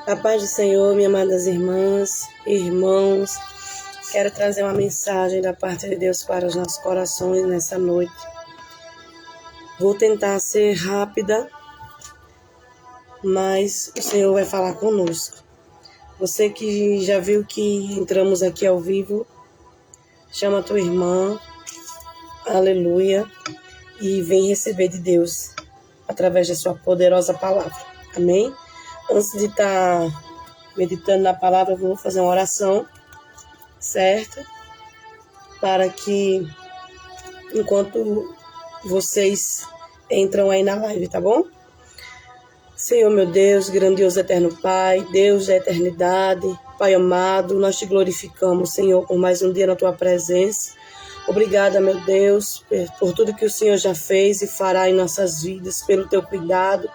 A paz do Senhor, minhas amadas irmãs, irmãos, quero trazer uma mensagem da parte de Deus para os nossos corações nessa noite. Vou tentar ser rápida, mas o Senhor vai falar conosco. Você que já viu que entramos aqui ao vivo, chama a tua irmã, aleluia, e vem receber de Deus através da sua poderosa palavra. Amém? Antes de estar meditando na palavra, eu vou fazer uma oração, certo? Para que, enquanto vocês entram aí na live, tá bom? Senhor, meu Deus, grandioso eterno Pai, Deus da eternidade, Pai amado, nós te glorificamos, Senhor, por mais um dia na tua presença. Obrigada, meu Deus, por tudo que o Senhor já fez e fará em nossas vidas, pelo teu cuidado,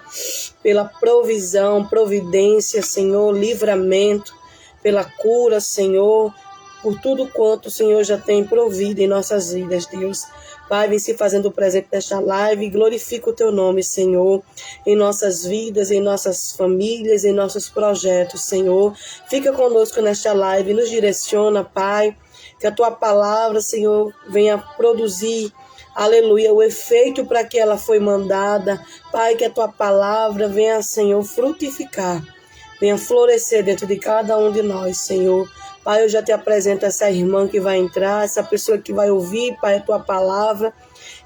pela provisão, providência, Senhor, livramento, pela cura, Senhor, por tudo quanto o Senhor já tem provido em nossas vidas, Deus. Pai, vem se fazendo presente nesta live e glorifica o teu nome, Senhor, em nossas vidas, em nossas famílias, em nossos projetos, Senhor. Fica conosco nesta live, nos direciona, Pai, que a tua palavra, Senhor, venha produzir, aleluia, o efeito para que ela foi mandada. Pai, que a tua palavra venha, Senhor, frutificar, venha florescer dentro de cada um de nós, Senhor. Pai, eu já te apresento essa irmã que vai entrar, essa pessoa que vai ouvir, Pai, a tua palavra.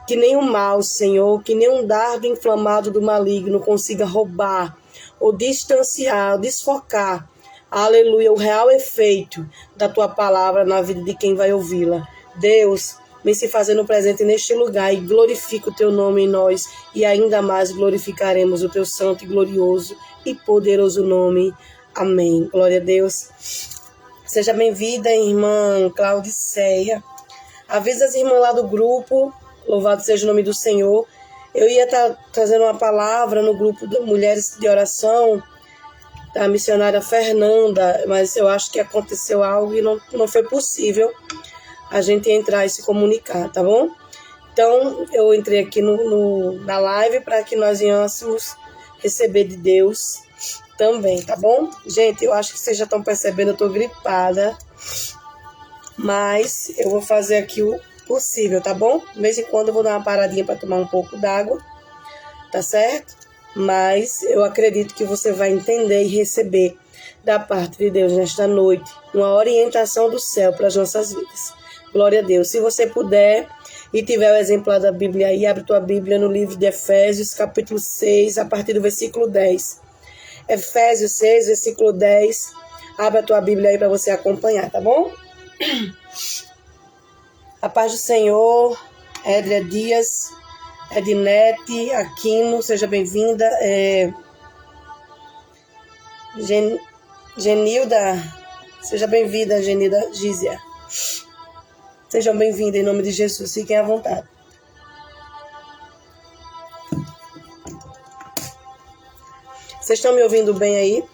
Que nenhum mal, Senhor, que nenhum dardo inflamado do maligno consiga roubar, ou distanciar, ou desfocar, aleluia, o real efeito da tua palavra na vida de quem vai ouvi-la. Deus, vem se fazendo presente neste lugar e glorifica o teu nome em nós, e ainda mais glorificaremos o teu santo e glorioso e poderoso nome. Amém. Glória a Deus. Seja bem-vinda, irmã Claudiceia. Avisa as irmãs lá do grupo, louvado seja o nome do Senhor. Eu ia estar trazendo uma palavra no grupo de Mulheres de Oração, da missionária Fernanda, mas eu acho que aconteceu algo e não foi possível a gente entrar e se comunicar, tá bom? Então, eu entrei aqui na live para que nós íssemos receber de Deus também, tá bom? Gente, eu acho que vocês já estão percebendo, eu tô gripada, mas eu vou fazer aqui o possível, tá bom? De vez em quando eu vou dar uma paradinha para tomar um pouco d'água, tá certo? Mas eu acredito que você vai entender e receber da parte de Deus nesta noite uma orientação do céu para as nossas vidas. Glória a Deus. Se você puder e tiver o exemplar da Bíblia aí, abre tua Bíblia no livro de Efésios, capítulo 6, a partir do versículo 10. Efésios 6, versículo 10. Abre a tua Bíblia aí para você acompanhar, tá bom? A paz do Senhor, Edria Dias, Ednete Aquino, seja bem-vinda. Genilda, seja bem-vinda, Genilda Gízia. Sejam bem-vindos em nome de Jesus, fiquem à vontade. Vocês estão me ouvindo bem aí?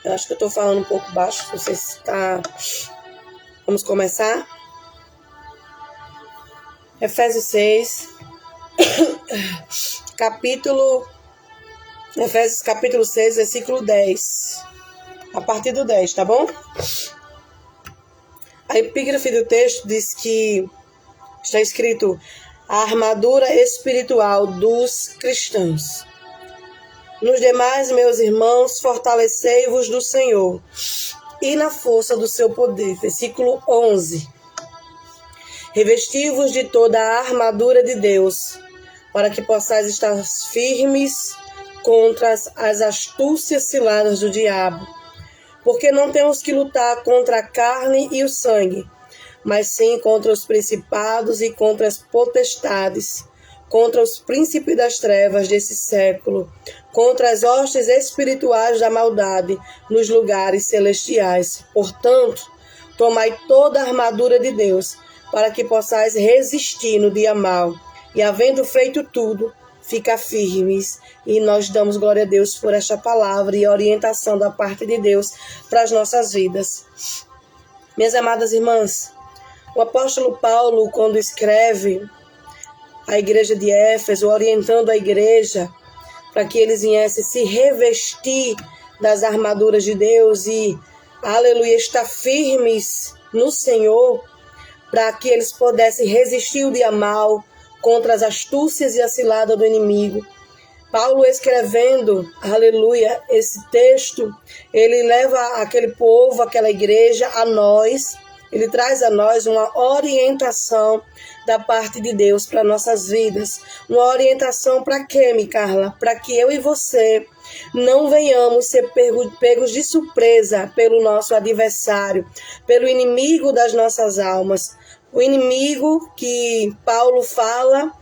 Eu acho que eu estou falando um pouco baixo, não sei se está... Vamos começar? Efésios 6, Efésios capítulo 6, versículo 10. A partir do 10, tá bom? A epígrafe do texto diz que está escrito: a armadura espiritual dos cristãos. Nos demais, meus irmãos, fortalecei-vos do Senhor e na força do seu poder. Versículo 11. Revesti-vos de toda a armadura de Deus, para que possais estar firmes contra as astúcias ciladas do diabo. Porque não temos que lutar contra a carne e o sangue, mas sim contra os principados e contra as potestades, contra os príncipes das trevas desse século, contra as hostes espirituais da maldade nos lugares celestiais. Portanto, tomai toda a armadura de Deus, para que possais resistir no dia mau, e havendo feito tudo, ficar firmes. E nós damos glória a Deus por esta palavra e orientação da parte de Deus para as nossas vidas. Minhas amadas irmãs, o apóstolo Paulo, quando escreve a igreja de Éfeso, orientando a igreja, para que eles viessem se revestir das armaduras de Deus e, aleluia, estar firmes no Senhor, para que eles pudessem resistir o dia mal contra as astúcias e a cilada do inimigo. Paulo, escrevendo, aleluia, esse texto, ele leva aquele povo, aquela igreja, a nós, ele traz a nós uma orientação da parte de Deus para nossas vidas. Uma orientação para quê, Micarla? Para que eu e você não venhamos ser pegos de surpresa pelo nosso adversário, pelo inimigo das nossas almas. O inimigo que Paulo fala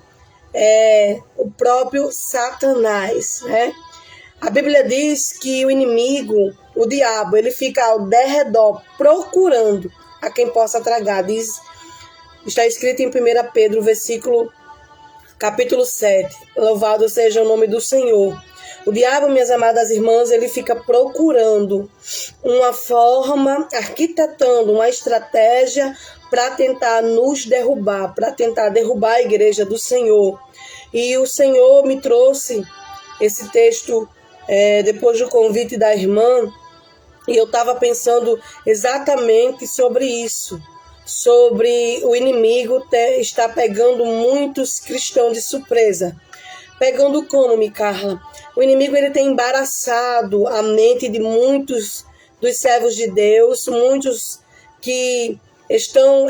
é o próprio Satanás, né? A Bíblia diz que o inimigo, o diabo, ele fica ao derredor procurando a quem possa tragar. Está escrito em 1 Pedro, capítulo 7. Louvado seja o nome do Senhor. O diabo, minhas amadas irmãs, ele fica procurando uma forma, arquitetando uma estratégia para tentar nos derrubar, para tentar derrubar a igreja do Senhor. E o Senhor me trouxe esse texto depois do convite da irmã, e eu estava pensando exatamente sobre isso, sobre o inimigo estar pegando muitos cristãos de surpresa. Pegando como, Micarla? O inimigo ele tem embaraçado a mente de muitos dos servos de Deus, muitos que estão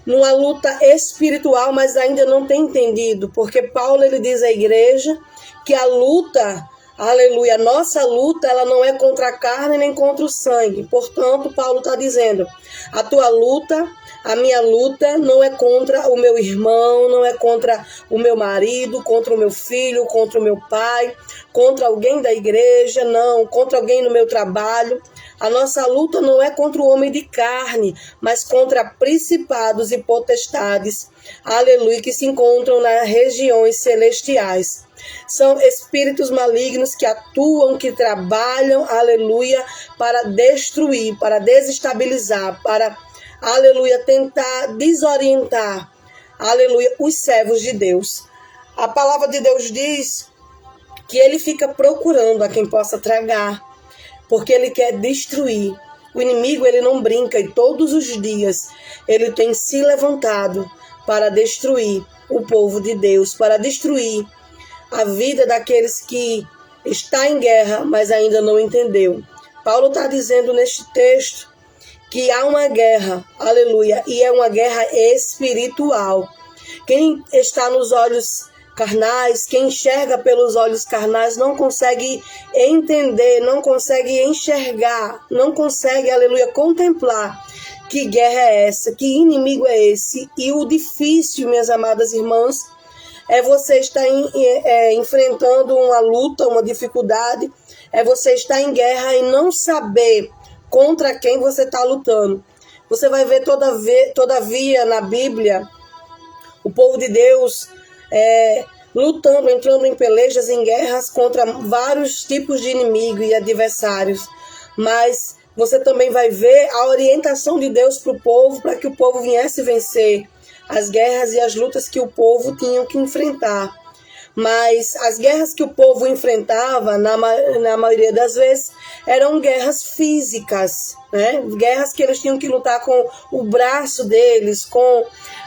numa luta espiritual, mas ainda não têm entendido, porque Paulo ele diz à igreja que a luta, aleluia, a nossa luta, ela não é contra a carne nem contra o sangue. Portanto, Paulo está dizendo, a tua luta, a minha luta não é contra o meu irmão, não é contra o meu marido, contra o meu filho, contra o meu pai, contra alguém da igreja, não, contra alguém no meu trabalho. A nossa luta não é contra o homem de carne, mas contra principados e potestades, aleluia, que se encontram nas regiões celestiais. São espíritos malignos que atuam, que trabalham, aleluia, para destruir, para desestabilizar, para, aleluia, tentar desorientar, aleluia, os servos de Deus. A palavra de Deus diz que ele fica procurando a quem possa tragar, porque ele quer destruir. O inimigo, ele não brinca, e todos os dias ele tem se levantado para destruir o povo de Deus, para destruir a vida daqueles que está em guerra, mas ainda não entendeu. Paulo está dizendo neste texto que há uma guerra, aleluia, e é uma guerra espiritual. Quem está nos olhos carnais, quem enxerga pelos olhos carnais, não consegue entender, não consegue enxergar, não consegue, aleluia, contemplar que guerra é essa, que inimigo é esse. E o difícil, minhas amadas irmãs, é você estar enfrentando uma luta, uma dificuldade, é você estar em guerra e não saber contra quem você está lutando. Você vai ver todavia na Bíblia o povo de Deus lutando, entrando em pelejas, em guerras contra vários tipos de inimigos e adversários. Mas você também vai ver a orientação de Deus para o povo, para que o povo viesse vencer as guerras e as lutas que o povo tinha que enfrentar. Mas as guerras que o povo enfrentava, na maioria das vezes, eram guerras físicas, né? Guerras que eles tinham que lutar com o braço deles,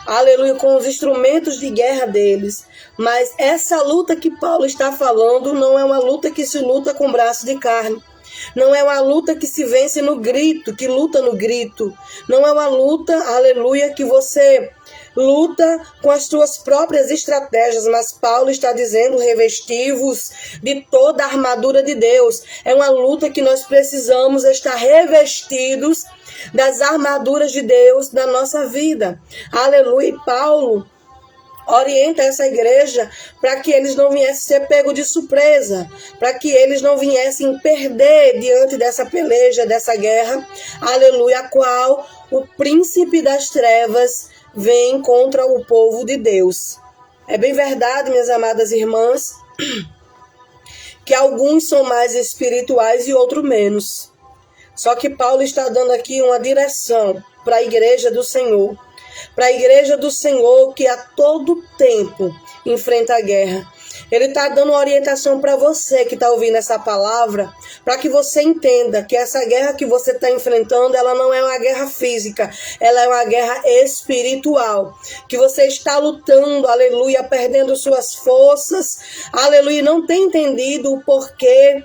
aleluia, com os instrumentos de guerra deles. Mas essa luta que Paulo está falando não é uma luta que se luta com braço de carne. Não é uma luta que se vence no grito, que luta no grito. Não é uma luta, aleluia, que você luta com as suas próprias estratégias, mas Paulo está dizendo, revestivos de toda a armadura de Deus. É uma luta que nós precisamos estar revestidos das armaduras de Deus na nossa vida. Aleluia. E Paulo orienta essa igreja para que eles não viessem ser pegos de surpresa, para que eles não viessem perder diante dessa peleja, dessa guerra, aleluia, a qual o príncipe das trevas vem contra o povo de Deus. É bem verdade, minhas amadas irmãs, que alguns são mais espirituais e outros menos. Só que Paulo está dando aqui uma direção para a igreja do Senhor. Para a igreja do Senhor que a todo tempo enfrenta a guerra. Ele está dando uma orientação para você que está ouvindo essa palavra, para que você entenda que essa guerra que você está enfrentando, ela não é uma guerra física, ela é uma guerra espiritual, que você está lutando, aleluia, perdendo suas forças, aleluia, não tem entendido o porquê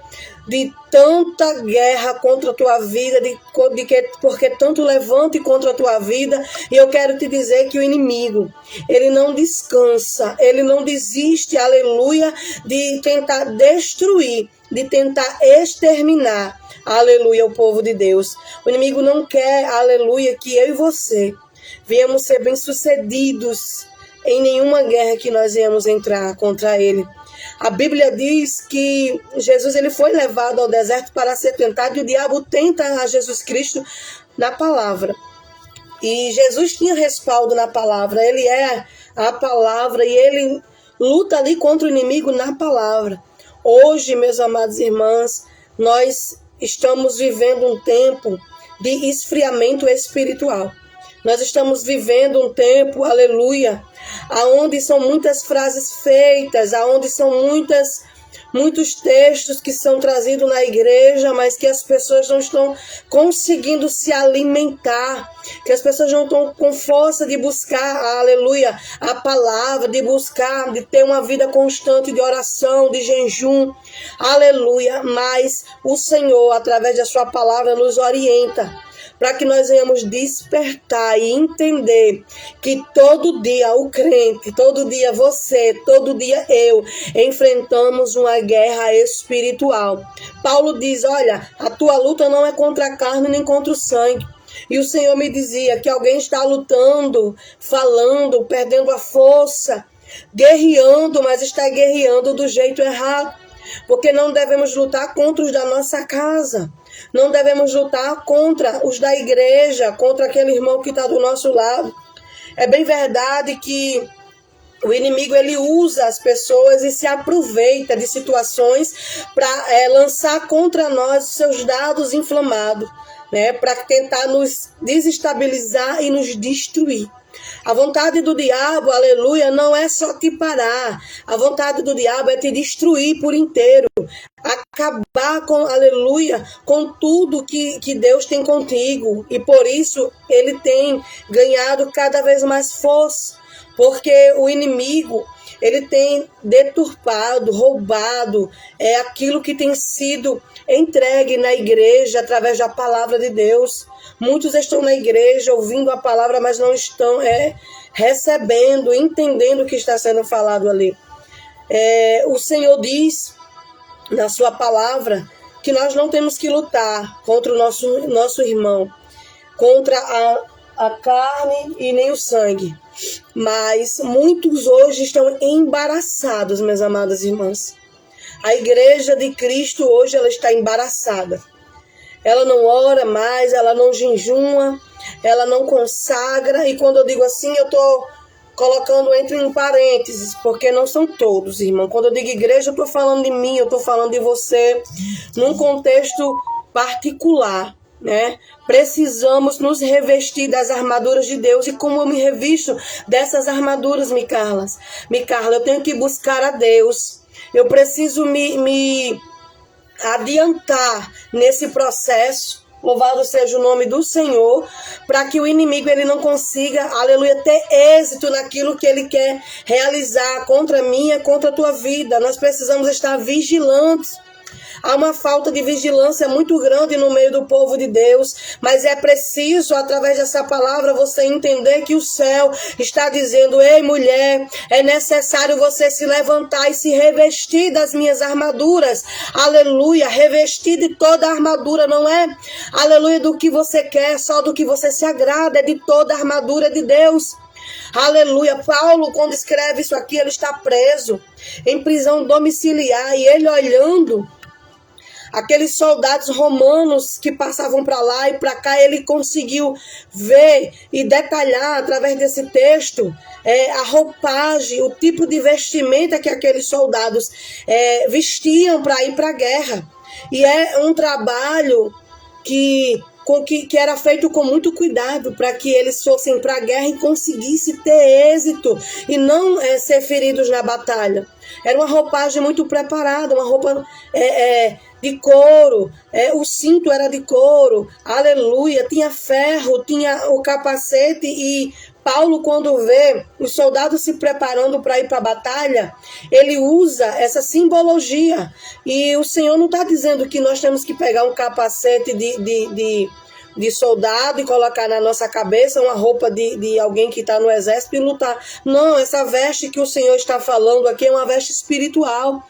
de tanta guerra contra a tua vida, porque tanto levante contra a tua vida. E eu quero te dizer que o inimigo, ele não descansa, ele não desiste, aleluia, de tentar destruir, de tentar exterminar, aleluia, o povo de Deus. O inimigo não quer, aleluia, que eu e você venhamos ser bem-sucedidos em nenhuma guerra que nós venhamos entrar contra ele. A Bíblia diz que Jesus ele foi levado ao deserto para ser tentado, e o diabo tenta a Jesus Cristo na palavra. E Jesus tinha respaldo na palavra, ele é a palavra e ele luta ali contra o inimigo na palavra. Hoje, meus amados irmãos, nós estamos vivendo um tempo de esfriamento espiritual. Nós estamos vivendo um tempo, aleluia, aonde são muitas frases feitas, aonde são muitos textos que são trazidos na igreja, mas que as pessoas não estão conseguindo se alimentar, que as pessoas não estão com força de buscar, aleluia, a palavra, de buscar, de ter uma vida constante de oração, de jejum, aleluia, mas o Senhor, através da sua palavra, nos orienta, para que nós venhamos despertar e entender que todo dia o crente, todo dia você, todo dia eu, enfrentamos uma guerra espiritual. Paulo diz, olha, a tua luta não é contra a carne nem contra o sangue. E o Senhor me dizia que alguém está lutando, falando, perdendo a força, guerreando, mas está guerreando do jeito errado. Porque não devemos lutar contra os da nossa casa. Não devemos lutar contra os da igreja, contra aquele irmão que está do nosso lado. É bem verdade que o inimigo ele usa as pessoas e se aproveita de situações para lançar contra nós seus dados inflamados, né, para tentar nos desestabilizar e nos destruir. A vontade do diabo, aleluia, não é só te parar. A vontade do diabo é te destruir por inteiro. Acabar com, aleluia, com tudo que Deus tem contigo. E por isso ele tem ganhado cada vez mais força. Porque o inimigo, ele tem deturpado, roubado aquilo que tem sido entregue na igreja através da palavra de Deus. Muitos estão na igreja ouvindo a palavra, mas não estão recebendo, entendendo o que está sendo falado ali. O Senhor diz na sua palavra que nós não temos que lutar contra o nosso irmão, contra a carne e nem o sangue. Mas muitos hoje estão embaraçados, meus amados irmãos. A igreja de Cristo hoje ela está embaraçada. Ela não ora mais, ela não jejuma, ela não consagra. E quando eu digo assim, eu estou colocando entre um parênteses, porque não são todos, irmão. Quando eu digo igreja, eu estou falando de mim, eu estou falando de você, num contexto particular, né? Precisamos nos revestir das armaduras de Deus. E como eu me revisto dessas armaduras, Micarla, eu tenho que buscar a Deus. Eu preciso me adiantar nesse processo, louvado seja o nome do Senhor, para que o inimigo ele não consiga, aleluia, ter êxito naquilo que ele quer realizar contra mim e contra a tua vida. Nós precisamos estar vigilantes. Há uma falta de vigilância muito grande no meio do povo de Deus, mas é preciso, através dessa palavra, você entender que o céu está dizendo, ei mulher, é necessário você se levantar e se revestir das minhas armaduras, aleluia, revestir de toda a armadura, não é, aleluia, do que você quer, só do que você se agrada, é de toda a armadura de Deus. Aleluia. Paulo, quando escreve isso aqui, ele está preso em prisão domiciliar, e ele olhando aqueles soldados romanos que passavam para lá e para cá, ele conseguiu ver e detalhar através desse texto a roupagem, o tipo de vestimenta que aqueles soldados vestiam para ir para a guerra. E é um trabalho que que era feito com muito cuidado para que eles fossem para a guerra e conseguissem ter êxito e não ser feridos na batalha. Era uma roupagem muito preparada, uma roupa de couro, o cinto era de couro, aleluia, tinha ferro, tinha o capacete. E Paulo, quando vê os soldados se preparando para ir para a batalha, ele usa essa simbologia. E o Senhor não está dizendo que nós temos que pegar um capacete de soldado e colocar na nossa cabeça uma roupa de alguém que está no exército e lutar. Não, essa veste que o Senhor está falando aqui é uma veste espiritual.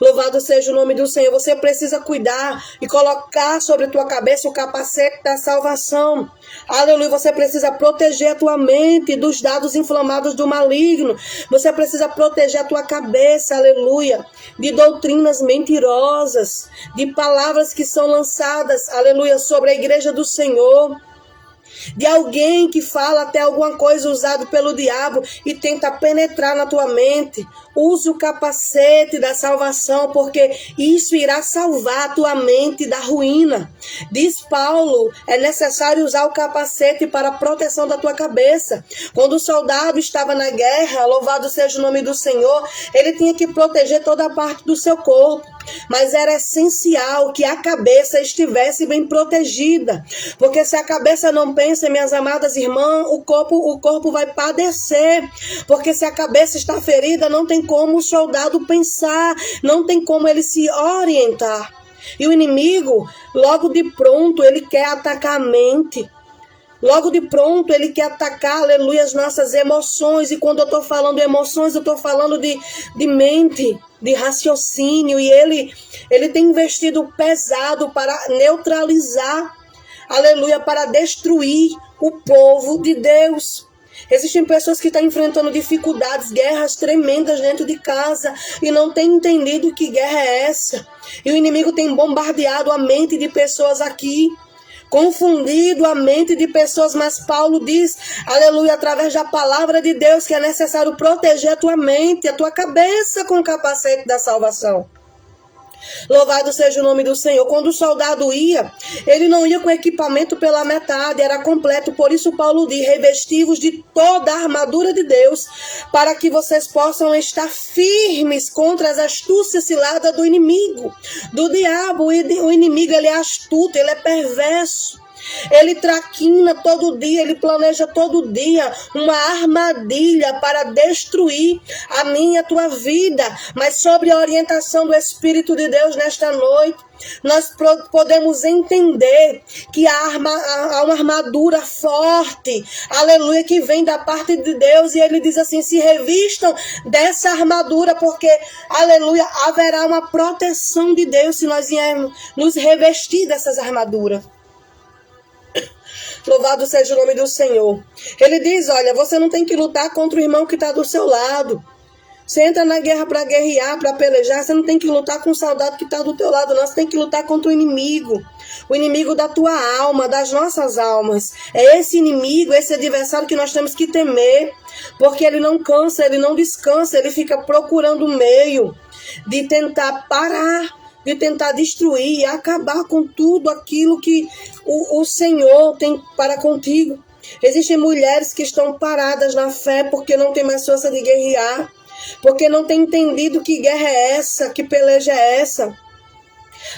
Louvado seja o nome do Senhor. Você precisa cuidar e colocar sobre a tua cabeça o capacete da salvação. Aleluia. Você precisa proteger a tua mente dos dados inflamados do maligno. Você precisa proteger a tua cabeça, aleluia, de doutrinas mentirosas, de palavras que são lançadas, aleluia, sobre a igreja do Senhor. De alguém que fala até alguma coisa usado pelo diabo e tenta penetrar na tua mente. Use o capacete da salvação, porque isso irá salvar a tua mente da ruína. Diz Paulo, é necessário usar o capacete para a proteção da tua cabeça. Quando o soldado estava na guerra, louvado seja o nome do Senhor, ele tinha que proteger toda a parte do seu corpo. Mas era essencial que a cabeça estivesse bem protegida, porque se a cabeça não pensa, minhas amadas irmãs, o corpo vai padecer, porque se a cabeça está ferida, não tem como o soldado pensar, não tem como ele se orientar. E o inimigo, logo de pronto, ele quer atacar a mente. Logo de pronto, ele quer atacar, aleluia, as nossas emoções. E quando eu estou falando de emoções, eu estou falando de mente, de raciocínio. E ele tem investido pesado para neutralizar, aleluia, para destruir o povo de Deus. Existem pessoas que estão enfrentando dificuldades, guerras tremendas dentro de casa e não têm entendido que guerra é essa. E o inimigo tem bombardeado a mente de pessoas aqui, confundido a mente de pessoas, mas Paulo diz, aleluia, através da palavra de Deus, que é necessário proteger a tua mente, a tua cabeça com o capacete da salvação. Louvado seja o nome do Senhor. Quando o soldado ia, ele não ia com equipamento pela metade, era completo. Por isso Paulo diz, revesti-vos de toda a armadura de Deus, para que vocês possam estar firmes contra as astúcias ciladas do inimigo, do diabo. O inimigo, ele é astuto, ele é perverso. Ele traquina todo dia, ele planeja todo dia uma armadilha para destruir a minha e a tua vida. Mas sobre a orientação do Espírito de Deus nesta noite, nós podemos entender que há uma armadura forte, aleluia, que vem da parte de Deus. E ele diz assim, se revistam dessa armadura, porque, aleluia, haverá uma proteção de Deus se nós viermos nos revestir dessas armaduras. Louvado seja o nome do Senhor. Ele diz, olha, você não tem que lutar contra o irmão que está do seu lado. Você entra na guerra para guerrear, para pelejar, você não tem que lutar com o soldado que está do teu lado, não. Você tem que lutar contra o inimigo da tua alma, das nossas almas. É esse inimigo, esse adversário que nós temos que temer, porque ele não cansa, ele não descansa, ele fica procurando um meio de tentar parar, de tentar destruir e acabar com tudo aquilo que o Senhor tem para contigo. Existem mulheres que estão paradas na fé porque não tem mais força de guerrear, porque não tem entendido que guerra é essa, que peleja é essa.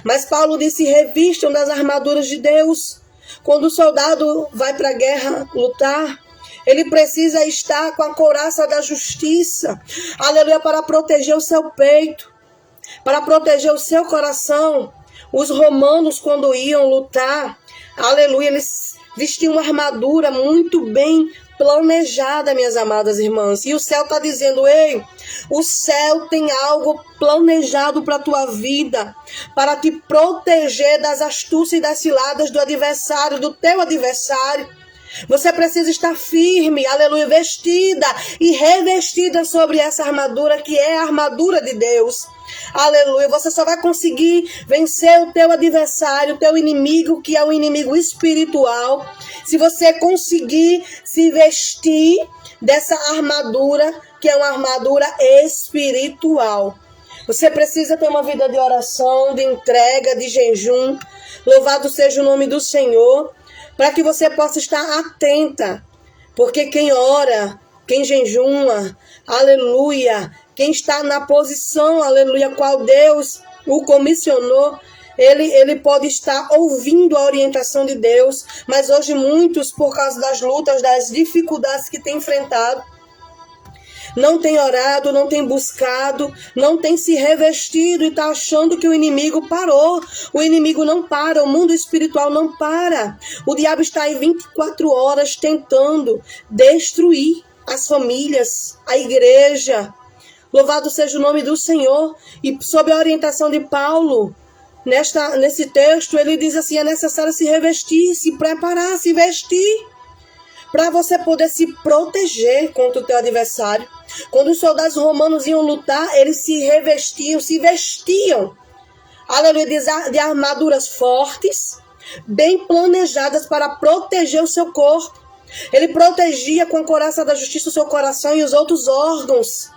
Mas Paulo disse, revistam das armaduras de Deus. Quando o soldado vai para a guerra lutar, ele precisa estar com a couraça da justiça, aleluia, para proteger o seu peito, para proteger o seu coração. Os romanos, quando iam lutar, aleluia, eles vestiam uma armadura muito bem planejada, minhas amadas irmãs. E o céu está dizendo, ei, o céu tem algo planejado para a tua vida, para te proteger das astúcias e das ciladas do adversário, do teu adversário. Você precisa estar firme, aleluia, vestida e revestida sobre essa armadura, que é a armadura de Deus. Aleluia, você só vai conseguir vencer o teu adversário, o teu inimigo, que é um inimigo espiritual, se você conseguir se vestir dessa armadura, que é uma armadura espiritual. Você precisa ter uma vida de oração, de entrega, de jejum. Louvado seja o nome do Senhor. para que você possa estar atenta, porque quem ora, quem jejuma, aleluia, quem está na posição, aleluia, qual Deus o comissionou, ele pode estar ouvindo a orientação de Deus, mas hoje muitos, por causa das lutas, das dificuldades que têm enfrentado, não tem orado, não tem buscado, não tem se revestido e está achando que o inimigo parou. O inimigo não para, o mundo espiritual não para. O diabo está aí 24 horas tentando destruir as famílias, a igreja. Louvado seja o nome do Senhor. E sob a orientação de Paulo, nesse texto, ele diz assim, é necessário se revestir, se preparar, se vestir, para você poder se proteger contra o teu adversário. Quando os soldados romanos iam lutar, eles se revestiam, se vestiam, aleluia, de armaduras fortes, bem planejadas para proteger o seu corpo. Ele protegia com a couraça da justiça o seu coração e os outros órgãos,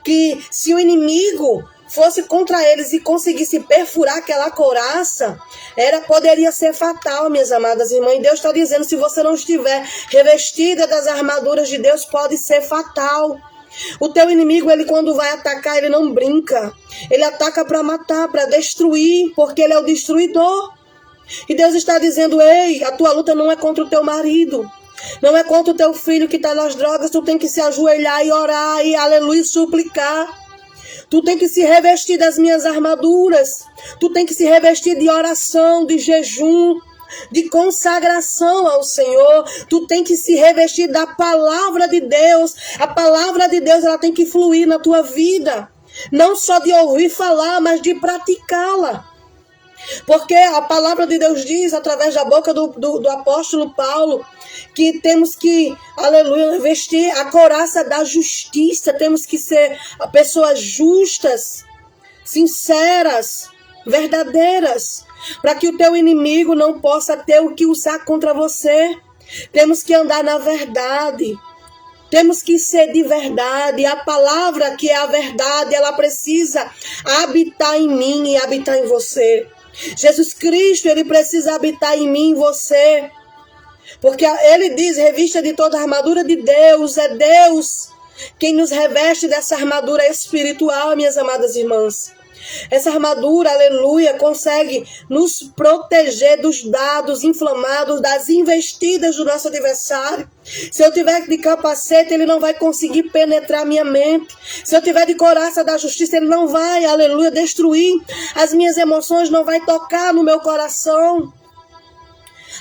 que se o inimigo fosse contra eles e conseguisse perfurar aquela couraça, poderia ser fatal, minhas amadas irmãs. E Deus está dizendo, se você não estiver revestida das armaduras de Deus, pode ser fatal. O teu inimigo, ele quando vai atacar, ele não brinca. Ele ataca para matar, para destruir, porque ele é o destruidor. E Deus está dizendo, ei, a tua luta não é contra o teu marido, não é contra o teu filho que está nas drogas. Tu tem que se ajoelhar e orar e, aleluia, suplicar. Tu tem que se revestir das minhas armaduras. Tu tem que se revestir de oração, de jejum, de consagração ao Senhor. Tu tem que se revestir da palavra de Deus. A palavra de Deus, ela tem que fluir na tua vida. Não só de ouvir falar, mas de praticá-la. Porque a palavra de Deus diz, através da boca do apóstolo Paulo, que temos que, aleluia, vestir a couraça da justiça. Temos que ser pessoas justas, sinceras, verdadeiras, para que o teu inimigo não possa ter o que usar contra você. Temos que andar na verdade. Temos que ser de verdade. A palavra que é a verdade, ela precisa habitar em mim e habitar em você. Jesus Cristo, ele precisa habitar em mim e em você. Porque ele diz, revista de toda a armadura de Deus. É Deus quem nos reveste dessa armadura espiritual, minhas amadas irmãs. Essa armadura, aleluia, consegue nos proteger dos dados inflamados, das investidas do nosso adversário. Se eu tiver de capacete, ele não vai conseguir penetrar minha mente. Se eu tiver de couraça da justiça, ele não vai, aleluia, destruir. As minhas emoções não vai tocar no meu coração.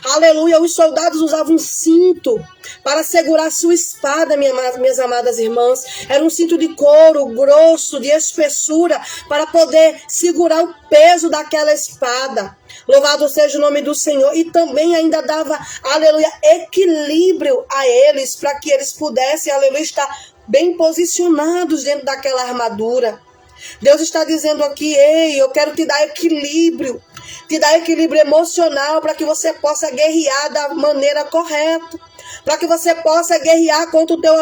Aleluia, os soldados usavam um cinto para segurar sua espada, minhas amadas irmãs. Era um cinto de couro grosso, de espessura, para poder segurar o peso daquela espada. Louvado seja o nome do Senhor. E também ainda dava, aleluia, equilíbrio a eles, para que eles pudessem, aleluia, estar bem posicionados dentro daquela armadura. Deus está dizendo aqui, ei, eu quero te dar equilíbrio. Te dar equilíbrio emocional para que você possa guerrear da maneira correta. Para que você possa guerrear contra o teu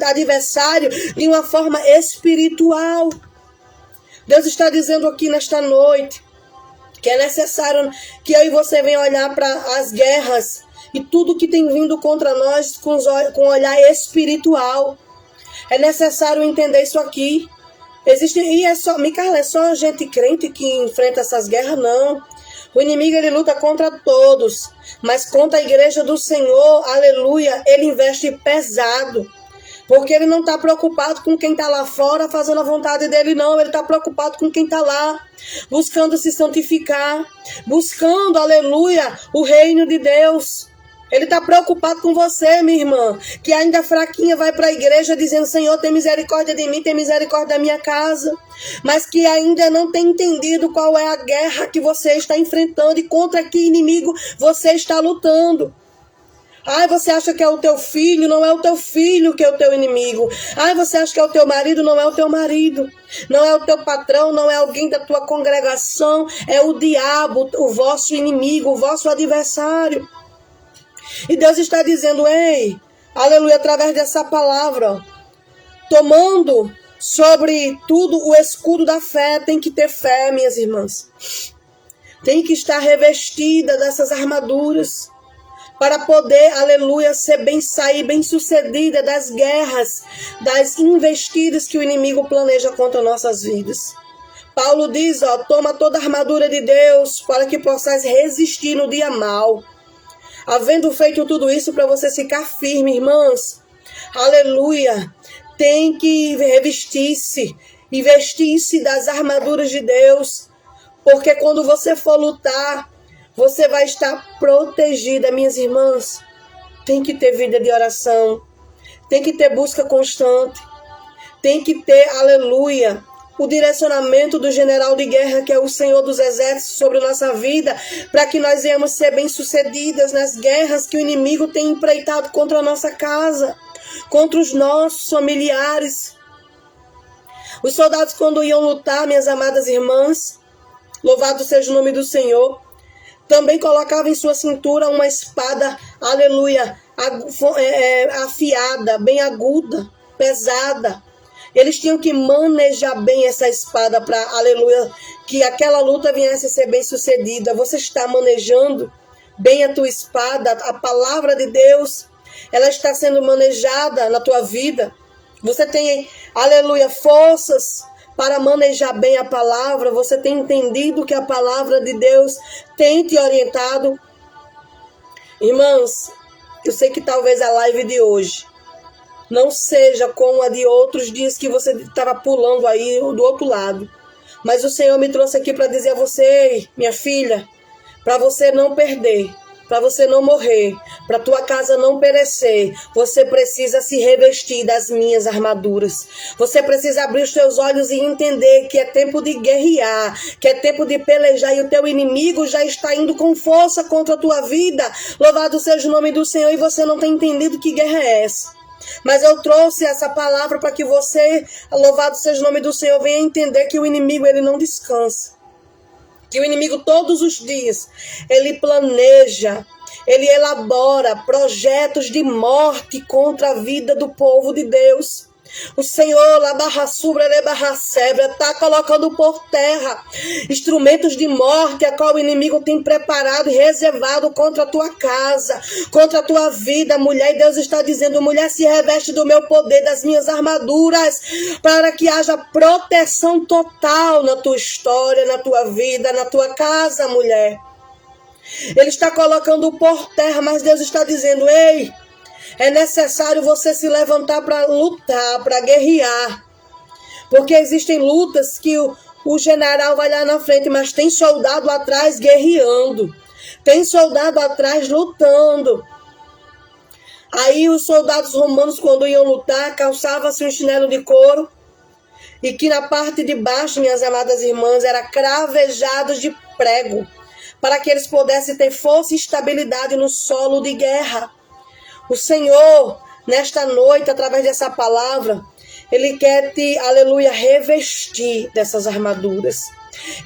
adversário de uma forma espiritual. Deus está dizendo aqui nesta noite que é necessário que eu e você venham olhar para as guerras e tudo que tem vindo contra nós com olhar espiritual. É necessário entender isso aqui. Micaela, é só gente crente que enfrenta essas guerras? Não. O inimigo, ele luta contra todos, mas contra a igreja do Senhor, aleluia, ele investe pesado. Porque ele não está preocupado com quem está lá fora fazendo a vontade dele, não. Ele está preocupado com quem está lá, buscando se santificar, buscando, aleluia, o reino de Deus. Ele está preocupado com você, minha irmã, que ainda fraquinha vai para a igreja dizendo, Senhor, tem misericórdia de mim, tem misericórdia da minha casa. Mas que ainda não tem entendido qual é a guerra que você está enfrentando e contra que inimigo você está lutando. Ai, você acha que é o teu filho? Não é o teu filho que é o teu inimigo. Ai, você acha que é o teu marido? Não é o teu marido. Não é o teu patrão, não é alguém da tua congregação. É o diabo, o vosso inimigo, o vosso adversário. E Deus está dizendo, ei, aleluia, através dessa palavra, tomando sobre tudo o escudo da fé. Tem que ter fé, minhas irmãs. Tem que estar revestida dessas armaduras. para poder, aleluia, sair bem sucedida das guerras, das investidas que o inimigo planeja contra nossas vidas. Paulo diz, toma toda a armadura de Deus para que possais resistir no dia mau. Havendo feito tudo isso para você ficar firme, irmãs, aleluia, tem que revestir-se e vestir-se das armaduras de Deus, porque quando você for lutar, você vai estar protegida, minhas irmãs. Tem que ter vida de oração, tem que ter busca constante, tem que ter, aleluia, o direcionamento do general de guerra, que é o Senhor dos Exércitos, sobre nossa vida, para que nós venhamos ser bem-sucedidas nas guerras que o inimigo tem empreitado contra a nossa casa, contra os nossos familiares. Os soldados, quando iam lutar, minhas amadas irmãs, louvado seja o nome do Senhor, também colocavam em sua cintura uma espada, aleluia, afiada, bem aguda, pesada. Eles tinham que manejar bem essa espada para, aleluia, que aquela luta viesse a ser bem sucedida. Você está manejando bem a tua espada, a palavra de Deus, ela está sendo manejada na tua vida. Você tem, aleluia, forças para manejar bem a palavra. Você tem entendido que a palavra de Deus tem te orientado. Irmãos, eu sei que talvez a live de hoje não seja como a de outros dias que você estava pulando aí do outro lado. Mas o Senhor me trouxe aqui para dizer a você, minha filha, para você não perder, para você não morrer, para tua casa não perecer, você precisa se revestir das minhas armaduras. Você precisa abrir os teus olhos e entender que é tempo de guerrear, que é tempo de pelejar, e o teu inimigo já está indo com força contra a tua vida. Louvado seja o nome do Senhor, e você não tem entendido que guerra é essa. Mas eu trouxe essa palavra para que você, louvado seja o nome do Senhor, venha entender que o inimigo, ele não descansa. Que o inimigo todos os dias, ele planeja, ele elabora projetos de morte contra a vida do povo de Deus. O Senhor, está colocando por terra instrumentos de morte, a qual o inimigo tem preparado e reservado contra a tua casa, contra a tua vida, mulher. E Deus está dizendo, mulher, se reveste do meu poder, das minhas armaduras, para que haja proteção total na tua história, na tua vida, na tua casa, mulher. Ele está colocando por terra, mas Deus está dizendo, ei, é necessário você se levantar para lutar, para guerrear. Porque existem lutas que o general vai lá na frente, mas tem soldado atrás guerreando. Tem soldado atrás lutando. Aí os soldados romanos, quando iam lutar, calçavam-se um chinelo de couro. E que na parte de baixo, minhas amadas irmãs, era cravejados de prego. Para que eles pudessem ter força e estabilidade no solo de guerra. O Senhor, nesta noite, através dessa palavra, Ele quer te, aleluia, revestir dessas armaduras.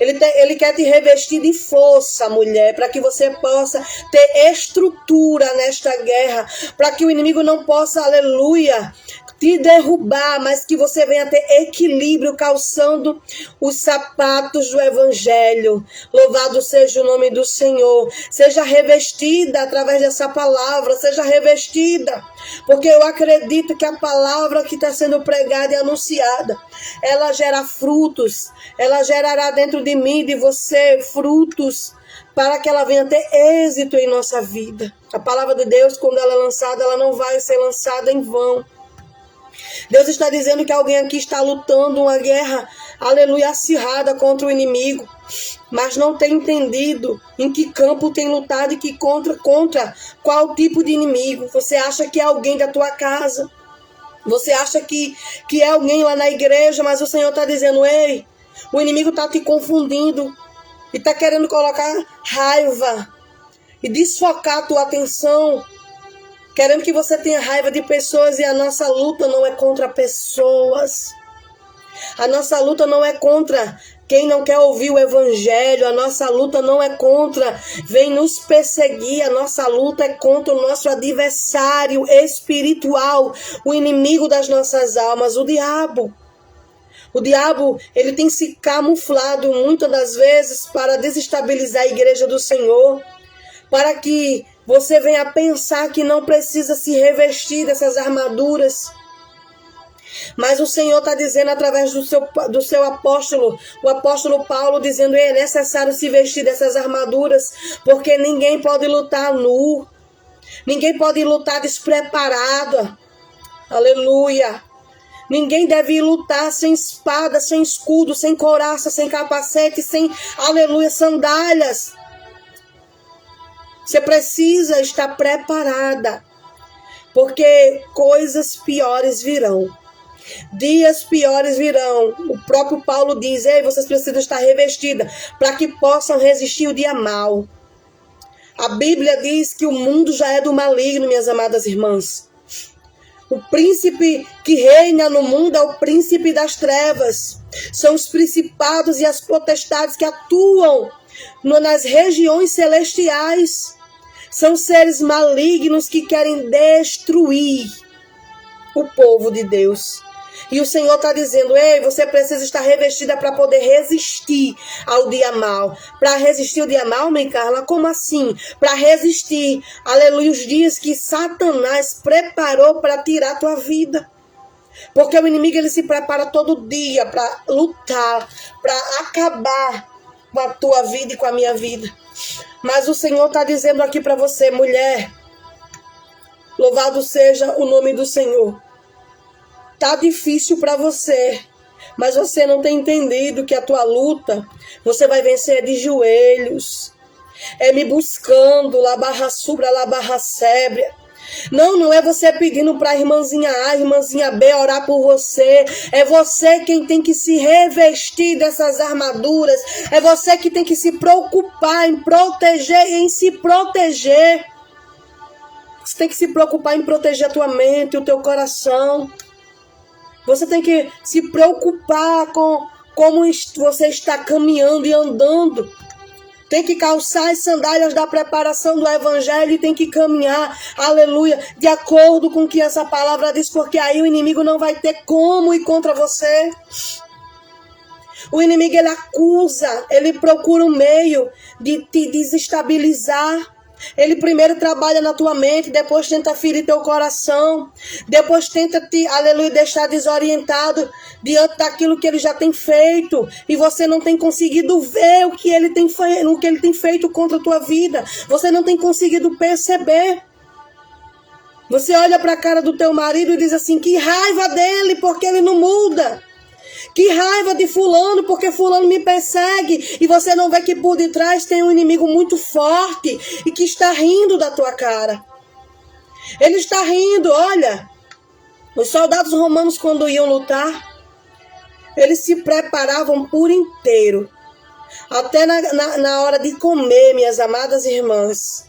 Ele quer te revestir de força, mulher, para que você possa ter estrutura nesta guerra, para que o inimigo não possa, aleluia, te derrubar, mas que você venha ter equilíbrio calçando os sapatos do Evangelho. Louvado seja o nome do Senhor. Seja revestida através dessa palavra, seja revestida, porque eu acredito que a palavra que está sendo pregada e anunciada, ela gera frutos, ela gerará dentro de mim e de você frutos, para que ela venha ter êxito em nossa vida. A palavra de Deus, quando ela é lançada, ela não vai ser lançada em vão. Deus está dizendo que alguém aqui está lutando uma guerra, aleluia, acirrada contra o inimigo, mas não tem entendido em que campo tem lutado e que contra qual tipo de inimigo. Você acha que é alguém da tua casa, você acha que é alguém lá na igreja, mas o Senhor está dizendo, ei, o inimigo está te confundindo e está querendo colocar raiva e desfocar a tua atenção, querendo que você tenha raiva de pessoas. E a nossa luta não é contra pessoas. A nossa luta não é contra quem não quer ouvir o Evangelho. A nossa luta não é contra vem nos perseguir. A nossa luta é contra o nosso adversário espiritual, o inimigo das nossas almas, o diabo. O diabo, ele tem se camuflado muitas das vezes para desestabilizar a igreja do Senhor, para que você venha pensar que não precisa se revestir dessas armaduras. Mas o Senhor está dizendo através do seu apóstolo, o apóstolo Paulo, dizendo que é necessário se vestir dessas armaduras, porque ninguém pode lutar nu, ninguém pode lutar despreparado. Aleluia! Ninguém deve lutar sem espada, sem escudo, sem couraça, sem capacete, sem, aleluia, sandálias. Você precisa estar preparada, porque coisas piores virão. Dias piores virão. O próprio Paulo diz: ei, vocês precisam estar revestidas para que possam resistir o dia mau. A Bíblia diz que o mundo já é do maligno, minhas amadas irmãs. O príncipe que reina no mundo é o príncipe das trevas. São os principados e as potestades que atuam nas regiões celestiais. São seres malignos que querem destruir o povo de Deus. E o Senhor está dizendo: ei, você precisa estar revestida para poder resistir ao dia mau. Para resistir ao dia mau, mãe Carla? Como assim? Para resistir, aleluia, os dias que Satanás preparou para tirar a tua vida. Porque o inimigo, ele se prepara todo dia para lutar, para acabar com a tua vida e com a minha vida. Mas o Senhor está dizendo aqui para você, mulher, louvado seja o nome do Senhor. Tá difícil para você, mas você não tem entendido que a tua luta, você vai vencer de joelhos. É me buscando, lá barra subra, lá barra sébria. Não é você pedindo para a irmãzinha A, irmãzinha B orar por você. É você quem tem que se revestir dessas armaduras. É você que tem que se preocupar em proteger e em se proteger. Você tem que se preocupar em proteger a tua mente, o teu coração. Você tem que se preocupar com como você está caminhando e andando. Tem que calçar as sandálias da preparação do evangelho e tem que caminhar, aleluia, de acordo com o que essa palavra diz, porque aí o inimigo não vai ter como ir contra você. O inimigo, ele acusa, ele procura um meio de te desestabilizar. Ele primeiro trabalha na tua mente, depois tenta ferir teu coração, depois tenta te, aleluia, deixar desorientado diante daquilo que ele já tem feito, e você não tem conseguido ver o que ele tem feito contra a tua vida. Você não tem conseguido perceber. Você olha para a cara do teu marido e diz assim: que raiva dele, porque ele não muda. Que raiva de fulano, porque fulano me persegue. E você não vê que por detrás tem um inimigo muito forte e que está rindo da tua cara. Ele está rindo, olha. Os soldados romanos, quando iam lutar, eles se preparavam por inteiro. Até na hora de comer, minhas amadas irmãs.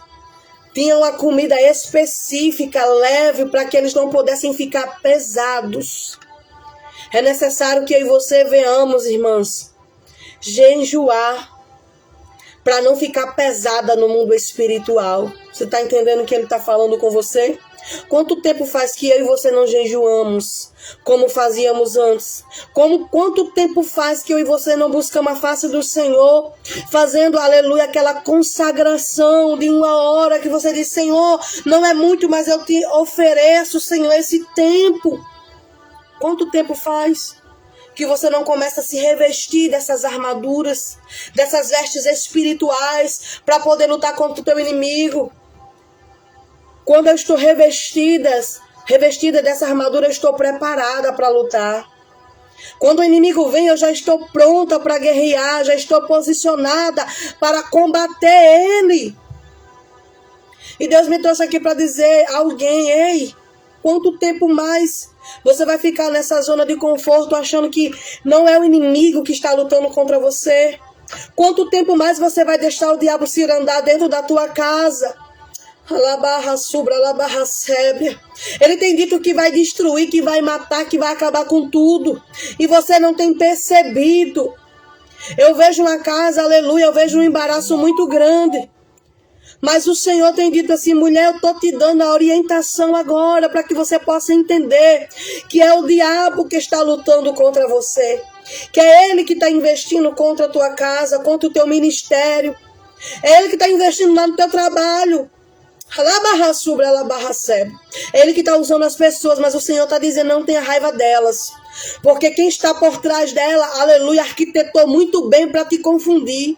Tinham uma comida específica, leve, para que eles não pudessem ficar pesados. É necessário que eu e você venhamos, irmãs, jejuar para não ficar pesada no mundo espiritual. Você está entendendo o que ele está falando com você? Quanto tempo faz que eu e você não jejuamos como fazíamos antes? Quanto tempo faz que eu e você não buscamos a face do Senhor, fazendo, aleluia, aquela consagração de uma hora que você diz: Senhor, não é muito, mas eu te ofereço, Senhor, esse tempo. Quanto tempo faz que você não começa a se revestir dessas armaduras, dessas vestes espirituais, para poder lutar contra o teu inimigo? Quando eu estou revestida dessa armadura, eu estou preparada para lutar. Quando o inimigo vem, eu já estou pronta para guerrear, já estou posicionada para combater ele. E Deus me trouxe aqui para dizer a alguém: ei, quanto tempo mais você vai ficar nessa zona de conforto achando que não é o inimigo que está lutando contra você? Quanto tempo mais você vai deixar o diabo cirandar dentro da tua casa? Alabarra subra, alabarra sébria. Ele tem dito que vai destruir, que vai matar, que vai acabar com tudo. E você não tem percebido. Eu vejo uma casa, aleluia, eu vejo um embaraço muito grande. Mas o Senhor tem dito assim: mulher, eu estou te dando a orientação agora para que você possa entender que é o diabo que está lutando contra você. Que é ele que está investindo contra a tua casa, contra o teu ministério. É ele que está investindo lá no teu trabalho. É Ele que está usando as pessoas, mas o Senhor está dizendo, não tenha raiva delas. Porque quem está por trás dela, aleluia, arquitetou muito bem para te confundir.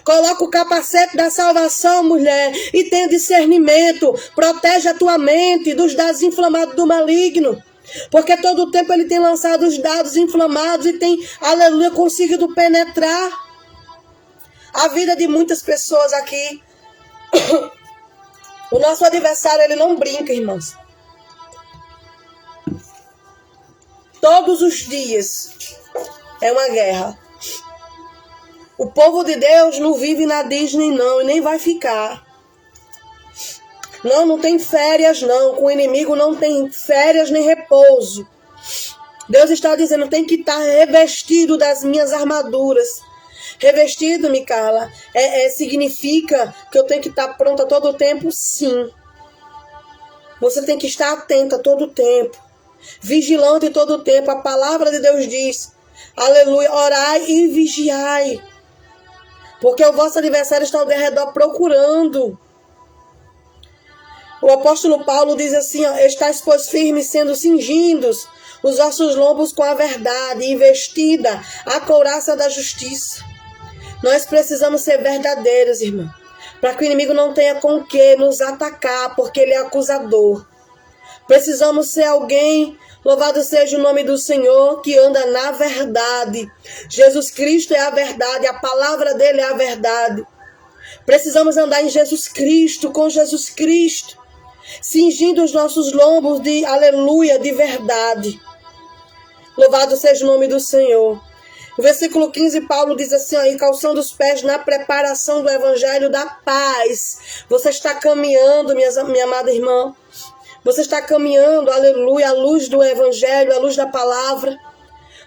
Coloca o capacete da salvação, mulher, e tenha discernimento. Protege a tua mente dos dados inflamados do maligno. Porque todo o tempo ele tem lançado os dados inflamados e tem, aleluia, conseguido penetrar a vida de muitas pessoas aqui. O nosso adversário, ele não brinca, irmãos. Todos os dias é uma guerra. O povo de Deus não vive na Disney, não, e nem vai ficar. Não tem férias, não. Com o inimigo não tem férias nem repouso. Deus está dizendo, tem que estar revestido das minhas armaduras. Revestido, Micaela, significa que eu tenho que estar pronta todo o tempo? Sim. Você tem que estar atenta todo o tempo. Vigilante todo o tempo. A palavra de Deus diz, aleluia, orai e vigiai. Porque o vosso adversário está ao redor procurando. O apóstolo Paulo diz assim, ó, estáis, pois, firmes, sendo cingidos os vossos lombos com a verdade, e vestida a couraça da justiça. Nós precisamos ser verdadeiros, irmão, para que o inimigo não tenha com que nos atacar, porque ele é acusador. Precisamos ser alguém, louvado seja o nome do Senhor, que anda na verdade. Jesus Cristo é a verdade, a palavra dele é a verdade. Precisamos andar em Jesus Cristo, com Jesus Cristo, cingindo os nossos lombos de aleluia, de verdade. Louvado seja o nome do Senhor. No versículo 15, Paulo diz assim, ó, e calçando os pés na preparação do evangelho da paz. Você está caminhando, minha amada irmã. Você está caminhando, aleluia, à luz do evangelho, à luz da palavra,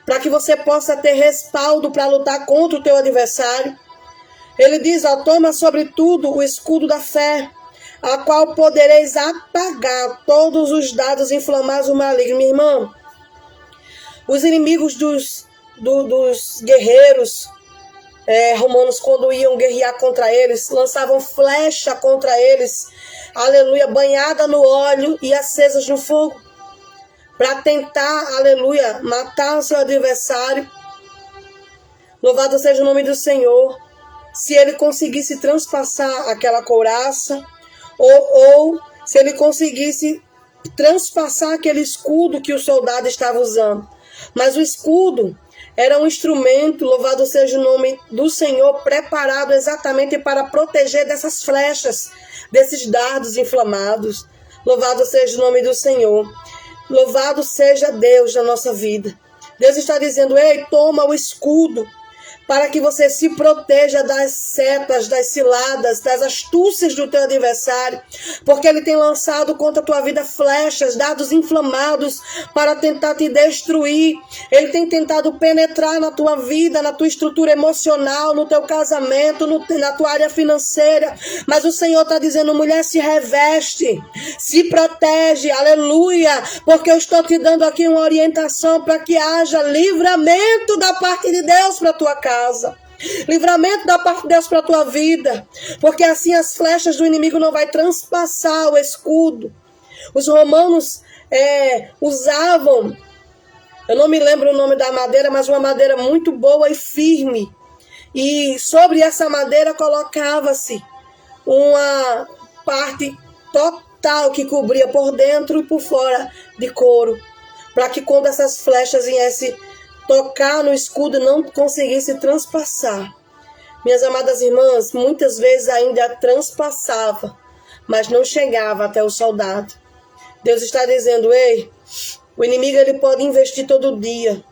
para que você possa ter respaldo para lutar contra o teu adversário. Ele diz, ó, toma sobretudo o escudo da fé, a qual podereis apagar todos os dados inflamados do maligno. Minha irmã, os inimigos dos guerreiros romanos, quando iam guerrear contra eles, lançavam flecha contra eles, aleluia, banhada no óleo e acesas no fogo, para tentar, aleluia, matar o seu adversário. Louvado seja o nome do Senhor. Se ele conseguisse transpassar aquela couraça, ou se ele conseguisse transpassar aquele escudo que o soldado estava usando. Mas o escudo era um instrumento, louvado seja o nome do Senhor, preparado exatamente para proteger dessas flechas, desses dardos inflamados. Louvado seja o nome do Senhor. Louvado seja Deus na nossa vida. Deus está dizendo, ei, toma o escudo, para que você se proteja das setas, das ciladas, das astúcias do teu adversário, porque ele tem lançado contra a tua vida flechas, dardos inflamados para tentar te destruir. Ele tem tentado penetrar na tua vida, na tua estrutura emocional, no teu casamento, na tua área financeira, mas o Senhor está dizendo, mulher, se reveste, se protege, aleluia, porque eu estou te dando aqui uma orientação para que haja livramento da parte de Deus para a tua casa. Livramento da parte de Deus para a tua vida, porque assim as flechas do inimigo não vai transpassar o escudo. Os romanos usavam, eu não me lembro o nome da madeira, mas uma madeira muito boa e firme, e sobre essa madeira colocava-se uma parte total que cobria por dentro e por fora de couro, para que quando essas flechas viessem tocar no escudo não conseguisse transpassar. Minhas amadas irmãs, muitas vezes ainda transpassava, mas não chegava até o soldado. Deus está dizendo, ei, o inimigo ele pode investir todo dia,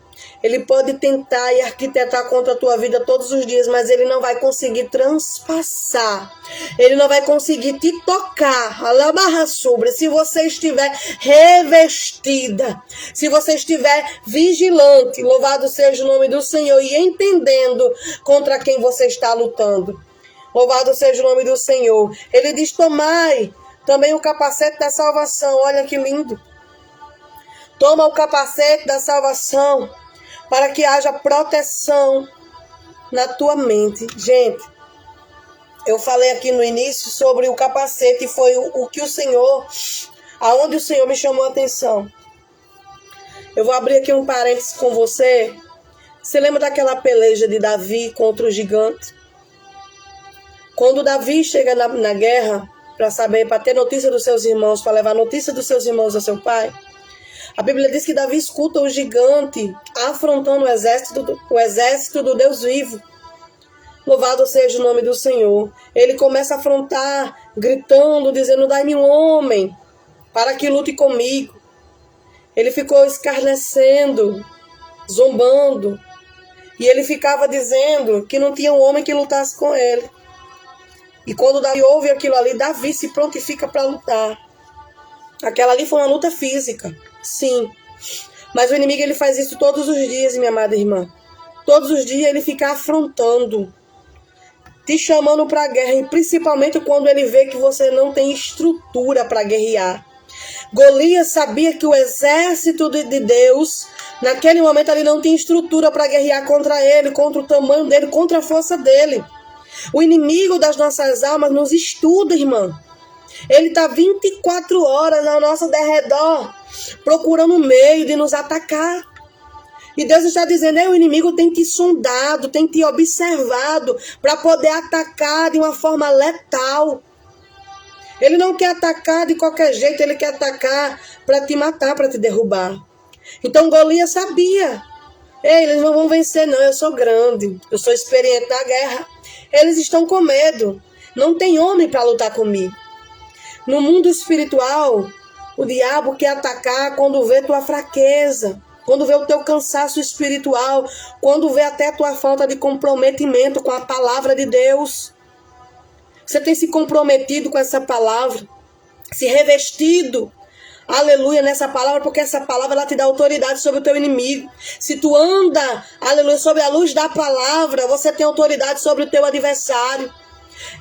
ele pode tentar e arquitetar contra a tua vida todos os dias, mas ele não vai conseguir transpassar, ele não vai conseguir te tocar, alabarra sobre, se você estiver revestida, se você estiver vigilante, louvado seja o nome do Senhor, e entendendo contra quem você está lutando. Louvado seja o nome do Senhor. Ele diz, tomai também o capacete da salvação. Olha que lindo. Toma o capacete da salvação, para que haja proteção na tua mente. Gente, Eu falei aqui no início sobre o capacete, e foi o que o Senhor, aonde o Senhor me chamou a atenção. Eu vou abrir aqui um parênteses com você. Você lembra daquela peleja de Davi contra o gigante? Quando Davi chega na guerra para ter notícia dos seus irmãos, para levar notícia dos seus irmãos a seu pai, a Bíblia diz que Davi escuta o gigante afrontando o exército do Deus vivo. Louvado seja o nome do Senhor. Ele começa a afrontar, gritando, dizendo: dai-me um homem para que lute comigo. Ele ficou escarnecendo, zombando. E ele ficava dizendo que não tinha um homem que lutasse com ele. E quando Davi ouve aquilo ali, Davi se prontifica para lutar. Aquela ali foi uma luta física, sim. Mas o inimigo, ele faz isso todos os dias, minha amada irmã. Todos os dias ele fica afrontando, te chamando para a guerra, e principalmente quando ele vê que você não tem estrutura para guerrear. Golias sabia que o exército de Deus, naquele momento, ele não tinha estrutura para guerrear contra ele, contra o tamanho dele, contra a força dele. O inimigo das nossas almas nos estuda, irmã. Ele está 24 horas ao nosso derredor, procurando um meio de nos atacar. E Deus está dizendo: o inimigo tem te sondado, tem te observado para poder atacar de uma forma letal. Ele não quer atacar de qualquer jeito, ele quer atacar para te matar, para te derrubar. Então Golias sabia: eles não vão vencer não, eu sou grande, eu sou experiente na guerra. Eles estão com medo, não tem homem para lutar comigo. No mundo espiritual, o diabo quer atacar quando vê tua fraqueza, quando vê o teu cansaço espiritual, quando vê até a tua falta de comprometimento com a palavra de Deus. Você tem se comprometido com essa palavra, se revestido, aleluia, nessa palavra, porque essa palavra ela te dá autoridade sobre o teu inimigo. Se tu anda, aleluia, sobre a luz da palavra, você tem autoridade sobre o teu adversário.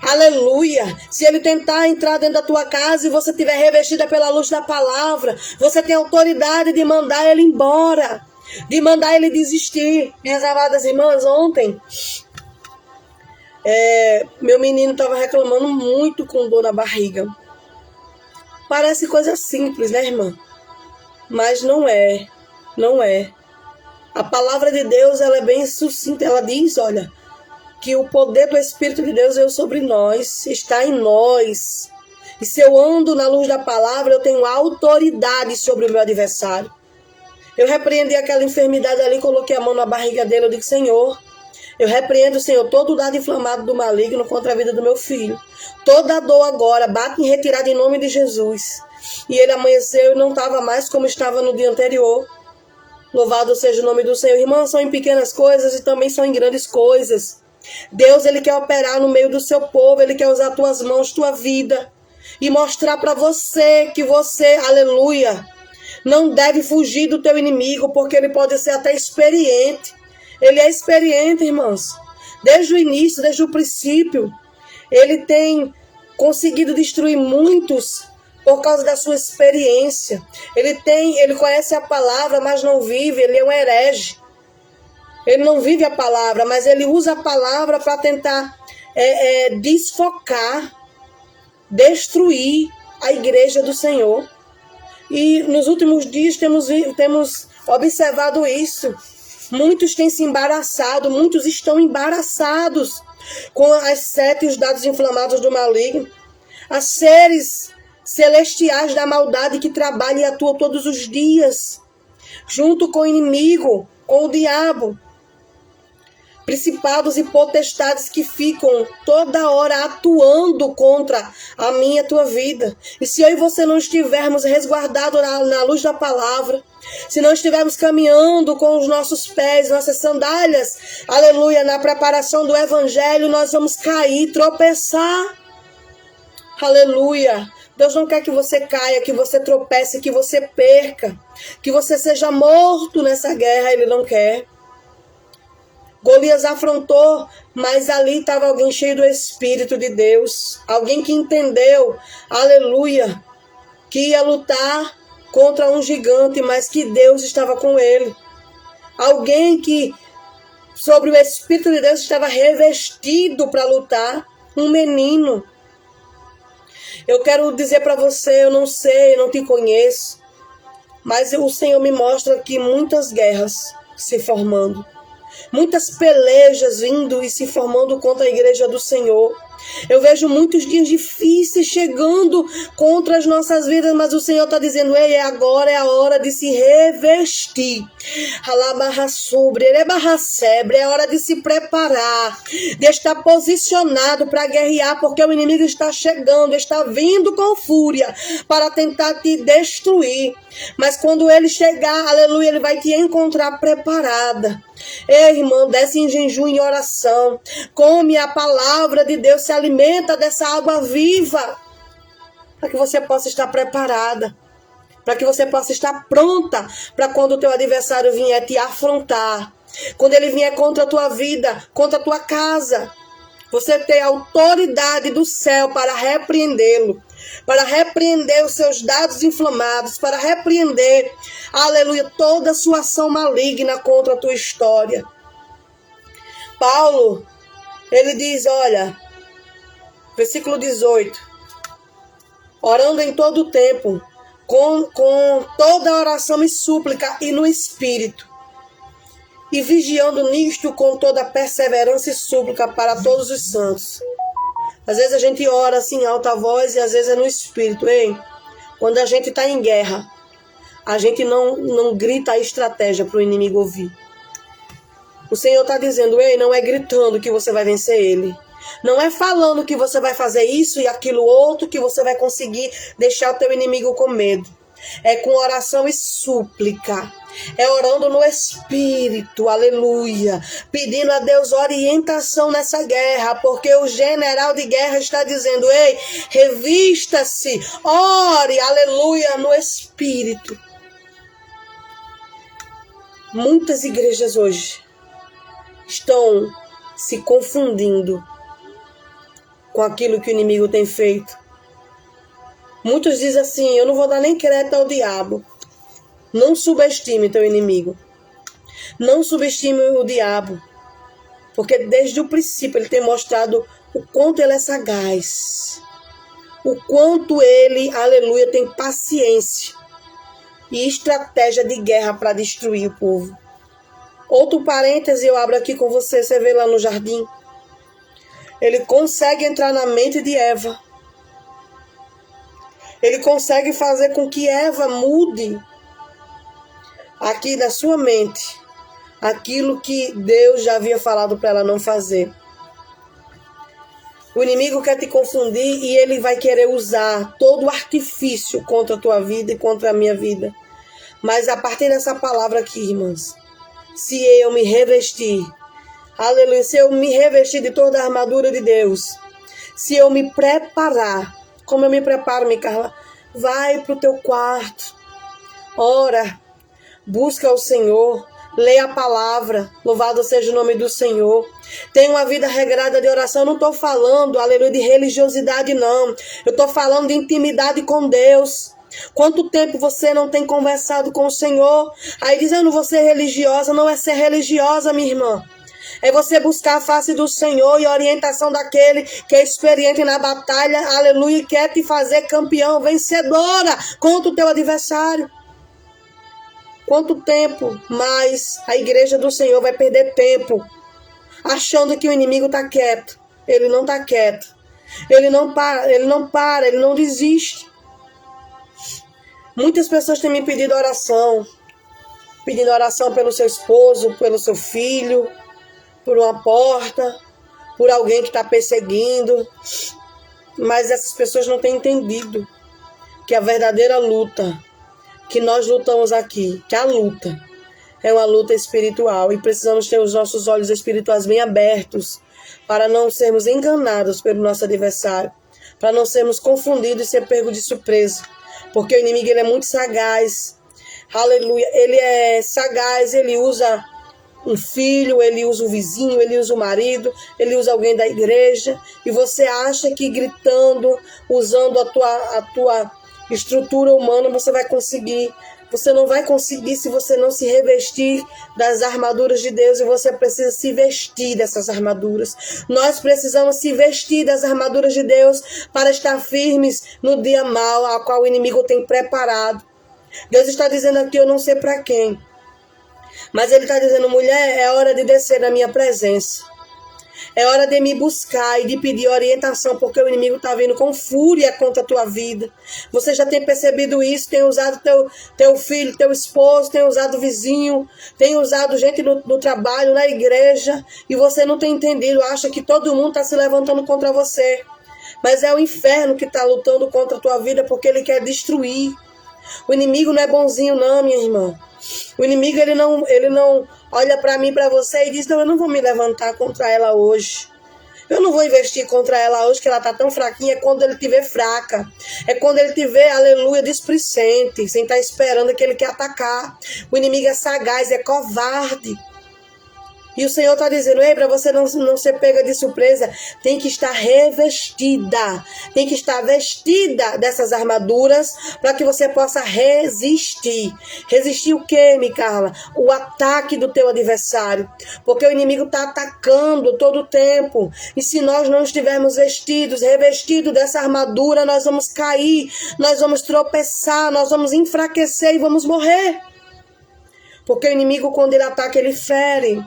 Aleluia. Se ele tentar entrar dentro da tua casa e você estiver revestida pela luz da palavra, você tem autoridade de mandar ele embora, de mandar ele desistir. Minhas amadas irmãs, ontem meu menino estava reclamando muito com dor na barriga. Parece coisa simples, né, irmã? Mas não é. Não é. A palavra de Deus, ela é bem sucinta. Ela diz, olha, que o poder do Espírito de Deus veio sobre nós, está em nós. E se eu ando na luz da palavra, eu tenho autoridade sobre o meu adversário. Eu repreendi aquela enfermidade ali, coloquei a mão na barriga dele, eu digo: Senhor, eu repreendo, Senhor, todo o dado inflamado do maligno contra a vida do meu filho. Toda dor agora, bate em retirada em nome de Jesus. E ele amanheceu e não estava mais como estava no dia anterior. Louvado seja o nome do Senhor. Irmãos, são em pequenas coisas e também são em grandes coisas. Deus, ele quer operar no meio do seu povo, ele quer usar tuas mãos, tua vida, e mostrar para você que você, aleluia, não deve fugir do teu inimigo, porque ele pode ser até experiente. Ele é experiente, irmãos. Desde o início, desde o princípio, ele tem conseguido destruir muitos por causa da sua experiência. Ele conhece a palavra, mas não vive, ele é um herege. Ele não vive a palavra, mas ele usa a palavra para tentar desfocar, destruir a igreja do Senhor. E nos últimos dias temos observado isso. Muitos têm se embaraçado, muitos estão embaraçados com as setas e os dados inflamados do maligno. As seres celestiais da maldade que trabalham e atuam todos os dias, junto com o inimigo, com o diabo. Principados e potestades que ficam toda hora atuando contra a minha e a tua vida. E se eu e você não estivermos resguardados na luz da palavra, se não estivermos caminhando com os nossos pés, nossas sandálias, aleluia, na preparação do evangelho, nós vamos cair, tropeçar. Aleluia. Deus não quer que você caia, que você tropece, que você perca, que você seja morto nessa guerra. Ele não quer. Golias afrontou, mas ali estava alguém cheio do Espírito de Deus. Alguém que entendeu, aleluia, que ia lutar contra um gigante, mas que Deus estava com ele. Alguém que, sobre o Espírito de Deus, estava revestido para lutar. um menino. Eu quero dizer para você, eu não sei, eu não te conheço, mas o Senhor me mostra aqui muitas guerras se formando. Muitas pelejas vindo e se formando contra a igreja do Senhor. Eu vejo muitos dias difíceis chegando contra as nossas vidas, mas o Senhor está dizendo, ei, agora é a hora de se revestir. É hora de se preparar, de estar posicionado para guerrear, porque o inimigo está chegando, está vindo com fúria para tentar te destruir. Mas quando ele chegar, aleluia, ele vai te encontrar preparada. Ei, irmão, desce em jejum e oração. Come a palavra de Deus, se alimenta dessa água viva, para que você possa estar preparada, para que você possa estar pronta para quando o teu adversário vier te afrontar, quando ele vier contra a tua vida, contra a tua casa, você ter a autoridade do céu para repreendê-lo, para repreender os seus dados inflamados, para repreender, aleluia, toda a sua ação maligna contra a tua história. Paulo, ele diz, olha, versículo 18, orando em todo o tempo, com toda oração e súplica e no Espírito, e vigiando nisto com toda perseverança e súplica para todos os santos. Às vezes a gente ora assim em alta voz e às vezes é no Espírito. Ei, quando a gente está em guerra, a gente não grita a estratégia para o inimigo ouvir. O Senhor está dizendo, ei, não é gritando que você vai vencer ele. Não é falando que você vai fazer isso e aquilo outro que você vai conseguir deixar o teu inimigo com medo. É com oração e súplica. É orando no Espírito, aleluia. Pedindo a Deus orientação nessa guerra, porque o general de guerra está dizendo, ei, revista-se, ore, aleluia, no Espírito. Muitas igrejas hoje estão se confundindo com aquilo que o inimigo tem feito. Muitos dizem assim, eu não vou dar nem crédito ao diabo. Não subestime teu inimigo. Não subestime o diabo. Porque desde o princípio ele tem mostrado o quanto ele é sagaz. O quanto ele, aleluia, tem paciência e estratégia de guerra para destruir o povo. Outro parêntese eu abro aqui com você, você vê lá no jardim. Ele consegue entrar na mente de Eva. Ele consegue fazer com que Eva mude aqui na sua mente aquilo que Deus já havia falado para ela não fazer. O inimigo quer te confundir e ele vai querer usar todo o artifício contra a tua vida e contra a minha vida. Mas a partir dessa palavra aqui, irmãs, se eu me revestir, aleluia, se eu me revestir de toda a armadura de Deus, se eu me preparar, como eu me preparo, Micaela, vai para o teu quarto, ora, busca o Senhor, lê a palavra, louvado seja o nome do Senhor. Tem uma vida regrada de oração. Eu não estou falando, aleluia, de religiosidade, não. Eu estou falando de intimidade com Deus. Quanto tempo você não tem conversado com o Senhor? Aí diz, eu não vou ser religiosa. Não é ser religiosa, minha irmã. É você buscar a face do Senhor e a orientação daquele que é experiente na batalha, aleluia, e quer te fazer campeão, vencedora contra o teu adversário. Quanto tempo mais a igreja do Senhor vai perder tempo achando que o inimigo está quieto? Ele não está quieto. Ele não para, ele não desiste. Muitas pessoas têm me pedido oração. Pedindo oração pelo seu esposo, pelo seu filho, por uma porta, por alguém que está perseguindo. Mas essas pessoas não têm entendido que a verdadeira luta que nós lutamos aqui, que a luta é uma luta espiritual e precisamos ter os nossos olhos espirituais bem abertos para não sermos enganados pelo nosso adversário, para não sermos confundidos e ser pegos de surpresa, porque o inimigo ele é muito sagaz, aleluia, ele é sagaz, ele usa um filho, ele usa um vizinho, ele usa o marido, ele usa alguém da igreja, e você acha que gritando, usando a tua estrutura humana, você vai conseguir Você não vai conseguir se você não se revestir das armaduras de Deus, e você precisa se vestir dessas armaduras. Nós precisamos se vestir das armaduras de Deus para estar firmes no dia mau ao qual o inimigo tem preparado. Deus está dizendo aqui, eu não sei para quem, mas Ele está dizendo, mulher, é hora de descer na minha presença. É hora de me buscar e de pedir orientação, porque o inimigo está vindo com fúria contra a tua vida. Você já tem percebido isso, tem usado teu filho, teu esposo, tem usado o vizinho, tem usado gente no trabalho, na igreja, e você não tem entendido, acha que todo mundo está se levantando contra você. Mas é o inferno que está lutando contra a tua vida, porque ele quer destruir. O inimigo não é bonzinho não, minha irmã. O inimigo, ele não olha para mim, para você e diz, não, eu não vou me levantar contra ela hoje. Eu não vou investir contra ela hoje, que ela está tão fraquinha. É quando ele te vê fraca. É quando ele te vê, aleluia, displicente, sem estar esperando que ele quer atacar. O inimigo é sagaz, é covarde. E o Senhor está dizendo, ei, para você não ser pega de surpresa, tem que estar revestida, tem que estar vestida dessas armaduras para que você possa resistir. Resistir o quê, Micaela? O ataque do teu adversário. Porque o inimigo está atacando todo o tempo. E se nós não estivermos revestidos dessa armadura, nós vamos cair, nós vamos tropeçar, nós vamos enfraquecer e vamos morrer. Porque o inimigo, quando ele ataca, ele fere.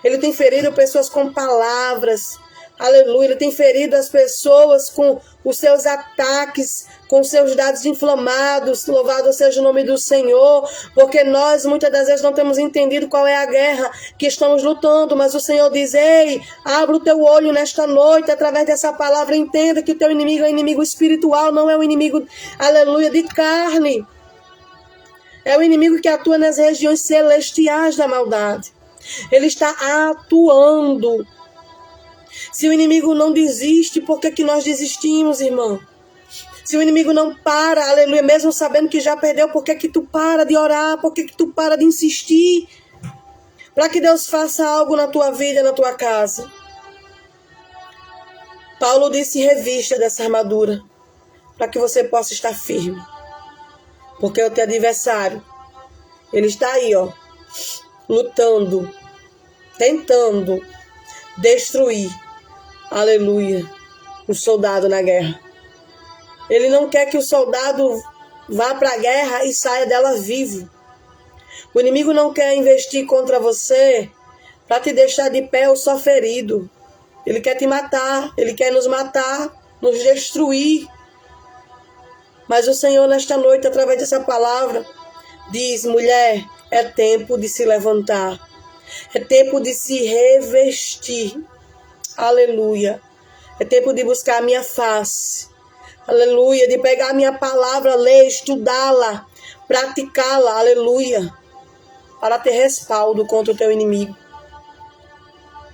Ele tem ferido pessoas com palavras, aleluia. Ele tem ferido as pessoas com os seus ataques, com os seus dados inflamados. Louvado seja o nome do Senhor, porque nós muitas das vezes não temos entendido qual é a guerra que estamos lutando, mas o Senhor diz, ei, abra o teu olho nesta noite, através dessa palavra, entenda que o teu inimigo é inimigo espiritual, não é um inimigo, aleluia, de carne. É o inimigo que atua nas regiões celestiais da maldade. Ele está atuando. Se o inimigo não desiste, por que nós desistimos, irmão? Se o inimigo não para, aleluia, mesmo sabendo que já perdeu, por que tu para de orar? Por que tu para de insistir? Para que Deus faça algo na tua vida, na tua casa. Paulo disse, revista dessa armadura, para que você possa estar firme. Porque o teu adversário, ele está aí, ó, lutando, tentando destruir, aleluia, o soldado na guerra. Ele não quer que o soldado vá para a guerra e saia dela vivo. O inimigo não quer investir contra você para te deixar de pé ou só ferido. Ele quer te matar, ele quer nos matar, nos destruir. Mas o Senhor, nesta noite, através dessa palavra, diz, mulher, é tempo de se levantar. É tempo de se revestir. Aleluia. É tempo de buscar a minha face. Aleluia. De pegar a minha palavra, ler, estudá-la, praticá-la. Aleluia. Para ter respaldo contra o teu inimigo.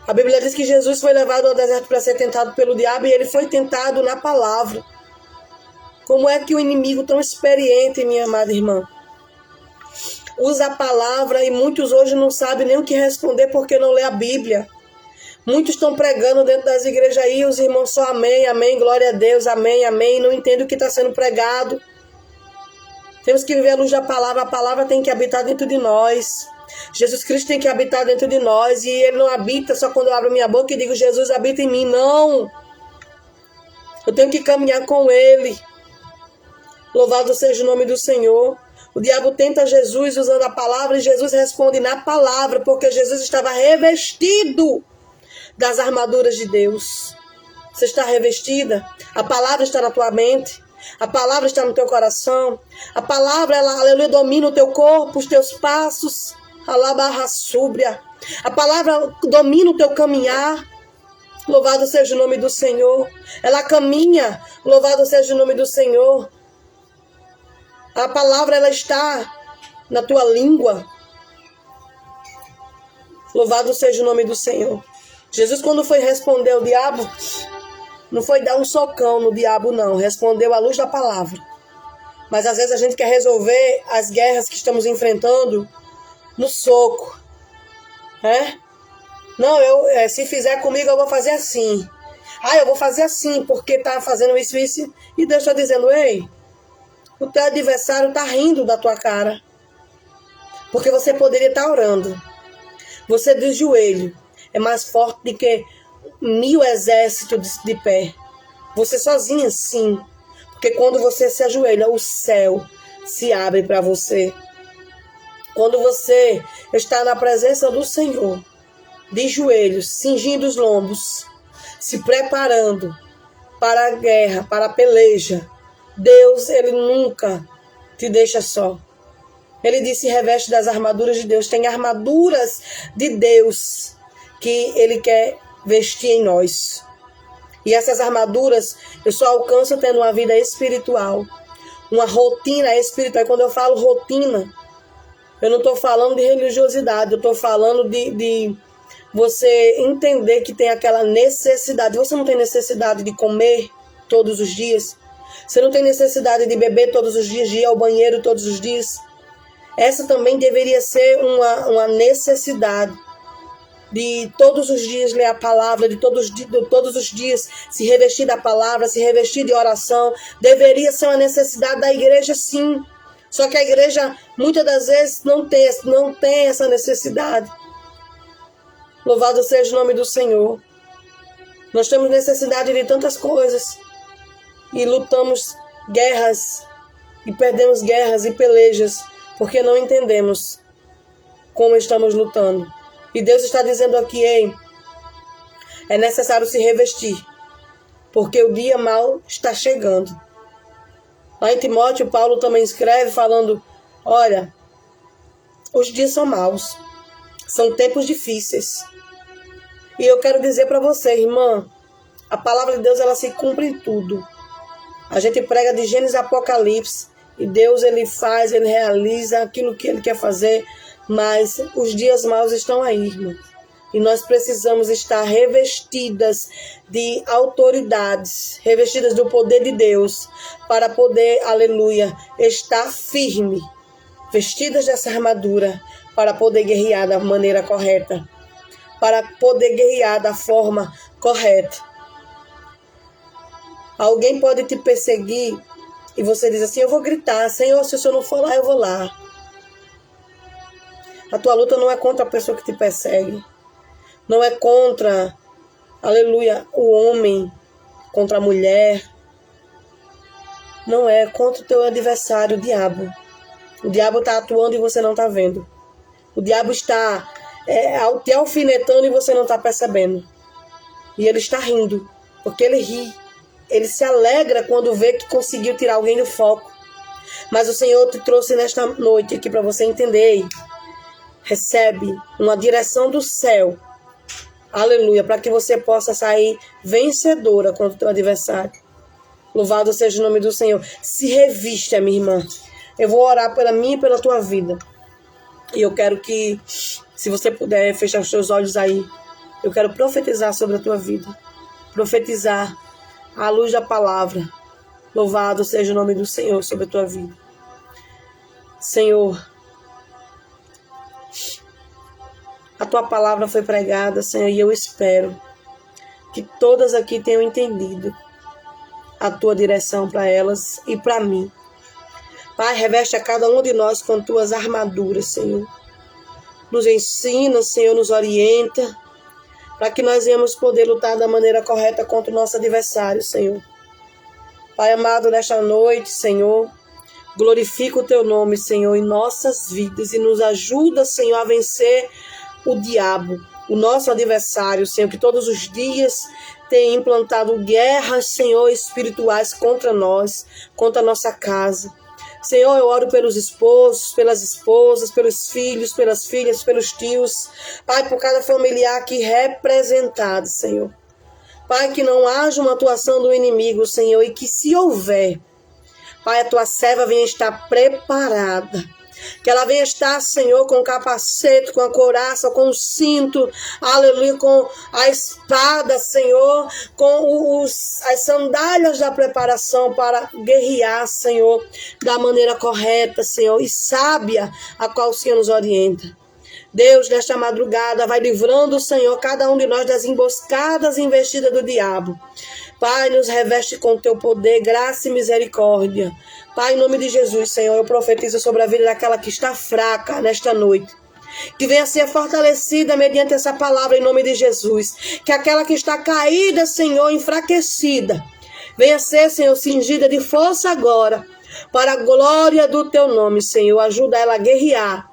A Bíblia diz que Jesus foi levado ao deserto para ser tentado pelo diabo, e ele foi tentado na palavra. Como é que o inimigo tão experiente, minha amada irmã, usa a palavra, e muitos hoje não sabem nem o que responder porque não lê a Bíblia. Muitos estão pregando dentro das igrejas aí, os irmãos só amém, amém, glória a Deus, amém, amém, não entendem o que está sendo pregado. Temos que viver a luz da palavra, a palavra tem que habitar dentro de nós. Jesus Cristo tem que habitar dentro de nós, e Ele não habita só quando eu abro minha boca e digo, Jesus habita em mim, não. Eu tenho que caminhar com Ele. Louvado seja o nome do Senhor. O diabo tenta Jesus usando a palavra, e Jesus responde na palavra, porque Jesus estava revestido das armaduras de Deus. Você está revestida? A palavra está na tua mente. A palavra está no teu coração. A palavra, ela, aleluia, domina o teu corpo, os teus passos. Alabarra súbria. A palavra domina o teu caminhar. Louvado seja o nome do Senhor. Ela caminha. Louvado seja o nome do Senhor. A palavra, ela está na tua língua. Louvado seja o nome do Senhor. Jesus, quando foi responder ao diabo, não foi dar um socão no diabo, não. Respondeu à luz da palavra. Mas às vezes a gente quer resolver as guerras que estamos enfrentando no soco. Não, se fizer comigo eu vou fazer assim. Eu vou fazer assim porque está fazendo isso. E Deus está dizendo, ei, o teu adversário está rindo da tua cara. Porque você poderia estar orando. Você de joelho é mais forte do que 1000 exércitos de pé. Você sozinha, sim. Porque quando você se ajoelha, o céu se abre para você. Quando você está na presença do Senhor, de joelhos, cingindo os lombos, se preparando para a guerra, para a peleja, Deus, Ele nunca te deixa só. Ele disse, reveste das armaduras de Deus. Tem armaduras de Deus que Ele quer vestir em nós. E essas armaduras eu só alcanço tendo uma vida espiritual, uma rotina espiritual. E quando eu falo rotina, eu não estou falando de religiosidade, eu estou falando de você entender que tem aquela necessidade. Você não tem necessidade de comer todos os dias. Você não tem necessidade de beber todos os dias, de ir ao banheiro todos os dias. Essa também deveria ser uma necessidade. De todos os dias ler a palavra, de todos os dias se revestir da palavra, se revestir de oração. Deveria ser uma necessidade da igreja, sim. Só que a igreja, muitas das vezes, não tem essa necessidade. Louvado seja o nome do Senhor. Nós temos necessidade de tantas coisas. E lutamos guerras, e perdemos guerras e pelejas, porque não entendemos como estamos lutando. E Deus está dizendo aqui, ei, é necessário se revestir, porque o dia mau está chegando. Lá em Timóteo, Paulo também escreve falando, olha, os dias são maus, são tempos difíceis. E eu quero dizer para você, irmã, a palavra de Deus, ela se cumpre em tudo. A gente prega de Gênesis a Apocalipse, e Deus, ele faz, ele realiza aquilo que ele quer fazer, mas os dias maus estão aí, irmã. E nós precisamos estar revestidas de autoridades, revestidas do poder de Deus, para poder, aleluia, estar firme, vestidas dessa armadura, para poder guerrear da maneira correta, para poder guerrear da forma correta. Alguém pode te perseguir e você diz assim, eu vou gritar, Senhor, se o Senhor não for lá, eu vou lá. A tua luta não é contra a pessoa que te persegue. Não é contra, aleluia, o homem, contra a mulher. Não é contra o teu adversário, o diabo. O diabo está atuando e você não está vendo. O diabo está te alfinetando e você não está percebendo. E ele está rindo, porque ele ri. Ele se alegra quando vê que conseguiu tirar alguém do foco. Mas o Senhor te trouxe nesta noite aqui para você entender. Recebe uma direção do céu. Aleluia. Para que você possa sair vencedora contra o teu adversário. Louvado seja o nome do Senhor. Se revista, minha irmã. Eu vou orar pela minha e pela tua vida. E eu quero que, se você puder fechar os seus olhos aí, eu quero profetizar sobre a tua vida. Profetizar à luz da palavra. Louvado seja o nome do Senhor sobre a tua vida. Senhor, a tua palavra foi pregada, Senhor, e eu espero que todas aqui tenham entendido a tua direção para elas e para mim. Pai, reveste a cada um de nós com tuas armaduras, Senhor. Nos ensina, Senhor, nos orienta, para que nós venhamos poder lutar da maneira correta contra o nosso adversário, Senhor. Pai amado, nesta noite, Senhor, glorifica o teu nome, Senhor, em nossas vidas e nos ajuda, Senhor, a vencer o diabo, o nosso adversário, Senhor, que todos os dias tem implantado guerras, Senhor, espirituais contra nós, contra a nossa casa. Senhor, eu oro pelos esposos, pelas esposas, pelos filhos, pelas filhas, pelos tios. Pai, por cada familiar aqui representado, Senhor. Pai, que não haja uma atuação do inimigo, Senhor, e que se houver, Pai, a tua serva venha estar preparada. Que ela venha estar, Senhor, com o capacete, com a couraça, com o cinto, aleluia, com a espada, Senhor, com as sandálias da preparação para guerrear, Senhor, da maneira correta, Senhor, e sábia, a qual o Senhor nos orienta. Deus, nesta madrugada, vai livrando, Senhor, cada um de nós das emboscadas e investidas do diabo. Pai, nos reveste com o teu poder, graça e misericórdia. Pai, em nome de Jesus, Senhor, eu profetizo sobre a vida daquela que está fraca nesta noite. Que venha ser fortalecida mediante essa palavra em nome de Jesus. Que aquela que está caída, Senhor, enfraquecida, venha ser, Senhor, cingida de força agora, para a glória do teu nome, Senhor. Ajuda ela a guerrear.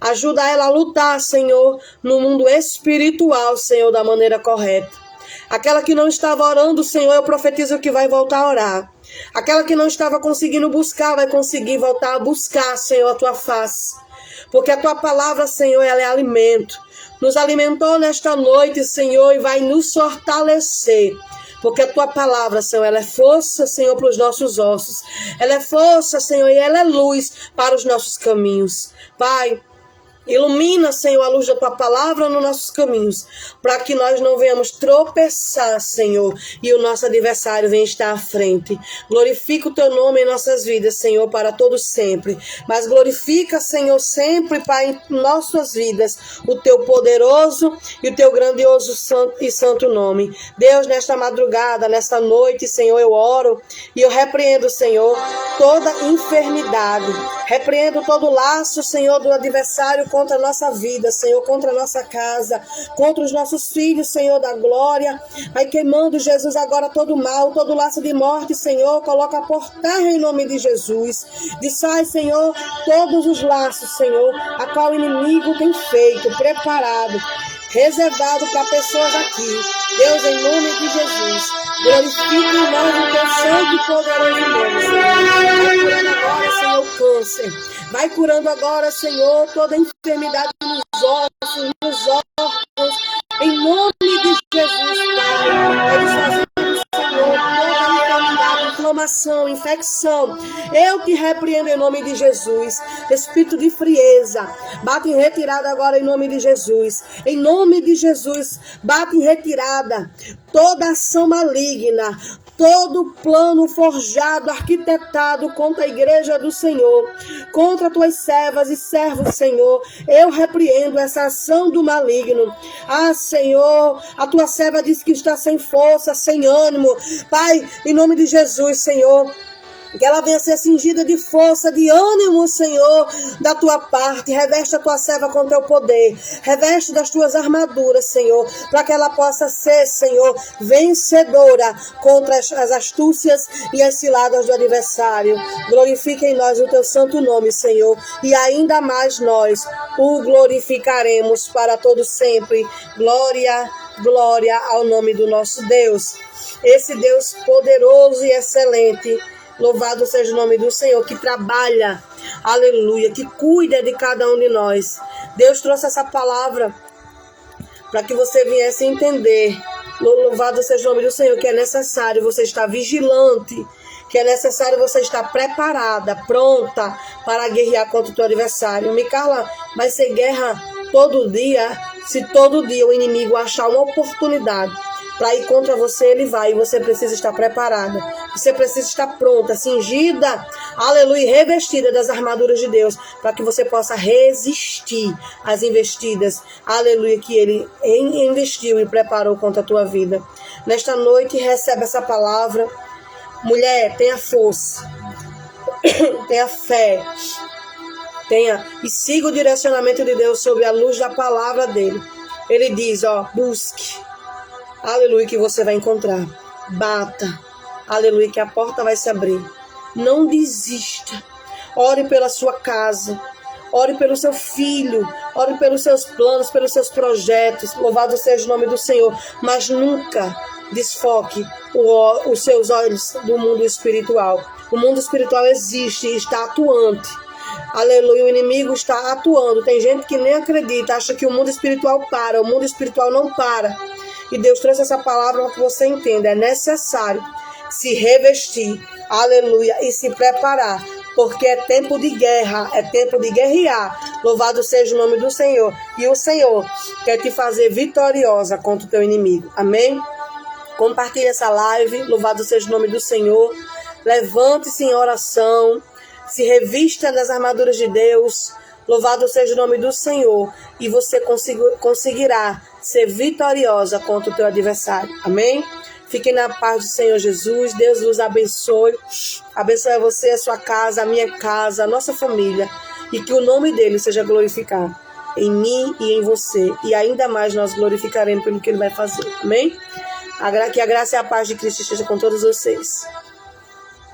Ajuda ela a lutar, Senhor, no mundo espiritual, Senhor, da maneira correta. Aquela que não estava orando, Senhor, eu profetizo que vai voltar a orar. Aquela que não estava conseguindo buscar, vai conseguir voltar a buscar, Senhor, a tua face. Porque a tua palavra, Senhor, ela é alimento. Nos alimentou nesta noite, Senhor, e vai nos fortalecer. Porque a tua palavra, Senhor, ela é força, Senhor, para os nossos ossos. Ela é força, Senhor, e ela é luz para os nossos caminhos. Pai, ilumina, Senhor, a luz da tua palavra nos nossos caminhos, para que nós não venhamos tropeçar, Senhor, e o nosso adversário venha estar à frente. Glorifica o teu nome em nossas vidas, Senhor, para todos sempre. Mas glorifica, Senhor, sempre, Pai, em nossas vidas, o teu poderoso e o teu grandioso e santo nome. Deus, nesta madrugada, nesta noite, Senhor, eu oro e eu repreendo, Senhor, toda enfermidade. Repreendo todo laço, Senhor, do adversário contra a nossa vida, Senhor, contra a nossa casa, contra os nossos filhos, Senhor, da glória. Vai queimando, Jesus, agora todo mal, todo laço de morte, Senhor, coloca por terra em nome de Jesus. Desfaz, Senhor, todos os laços, Senhor, a qual o inimigo tem feito, preparado, reservado para pessoas aqui. Deus, em nome de Jesus, glorifique em nós o teu santo e poderoso nome, Senhor. Vai curando agora, Senhor, câncer. Vai curando agora, Senhor, toda enfermidade nos ossos, nos órgãos. Em nome de Jesus, Pai. Vai desfazendo, Senhor, toda enfermidade, inflamação, infecção. Eu te repreendo em nome de Jesus. Espírito de frieza, bate em retirada agora em nome de Jesus. Em nome de Jesus, bate em retirada toda ação maligna, todo plano forjado, arquitetado contra a igreja do Senhor, contra tuas servas e servos, Senhor. Eu repreendo essa ação do maligno. Ah, Senhor, a tua serva diz que está sem força, sem ânimo. Pai, em nome de Jesus, Senhor, que ela venha ser cingida de força, de ânimo, Senhor, da tua parte. Reveste a tua serva com teu poder. Reveste das tuas armaduras, Senhor, para que ela possa ser, Senhor, vencedora contra as astúcias e as ciladas do adversário. Glorifica em nós o teu santo nome, Senhor, e ainda mais nós o glorificaremos para todo sempre. Glória, glória ao nome do nosso Deus. Esse Deus poderoso e excelente. Louvado seja o nome do Senhor, que trabalha, aleluia, que cuida de cada um de nós. Deus trouxe essa palavra para que você viesse entender. Louvado seja o nome do Senhor, que é necessário você estar vigilante, que é necessário você estar preparada, pronta para guerrear contra o teu adversário. Micaela, vai ser guerra todo dia, se todo dia o inimigo achar uma oportunidade para ir contra você, ele vai, e você precisa estar preparada. Você precisa estar pronta, cingida, aleluia, revestida das armaduras de Deus, para que você possa resistir às investidas, aleluia, que ele investiu e preparou contra a tua vida. Nesta noite, recebe essa palavra. Mulher, tenha força, tenha fé, e siga o direcionamento de Deus sob a luz da palavra dele. Ele diz, busque, aleluia, que você vai encontrar. Bata, aleluia, que a porta vai se abrir. Não desista. Ore pela sua casa. Ore pelo seu filho. Ore pelos seus planos, pelos seus projetos. Louvado seja o nome do Senhor. Mas nunca desfoque os seus olhos do mundo espiritual. O mundo espiritual existe e está atuante. Aleluia, o inimigo está atuando. Tem gente que nem acredita, acha que o mundo espiritual para. O mundo espiritual não para. E Deus trouxe essa palavra para que você entenda. É necessário se revestir, aleluia, e se preparar, porque é tempo de guerra, é tempo de guerrear. Louvado seja o nome do Senhor. E o Senhor quer te fazer vitoriosa contra o teu inimigo. Amém? Compartilhe essa live. Louvado seja o nome do Senhor. Levante-se em oração. Se revista das armaduras de Deus. Louvado seja o nome do Senhor. E você conseguirá ser vitoriosa contra o teu adversário. Amém? Fiquem na paz do Senhor Jesus. Deus vos abençoe. Abençoe a você, a sua casa, a minha casa, a nossa família. E que o nome dele seja glorificado em mim e em você. E ainda mais nós glorificaremos pelo que ele vai fazer. Amém? Que a graça e a paz de Cristo esteja com todos vocês.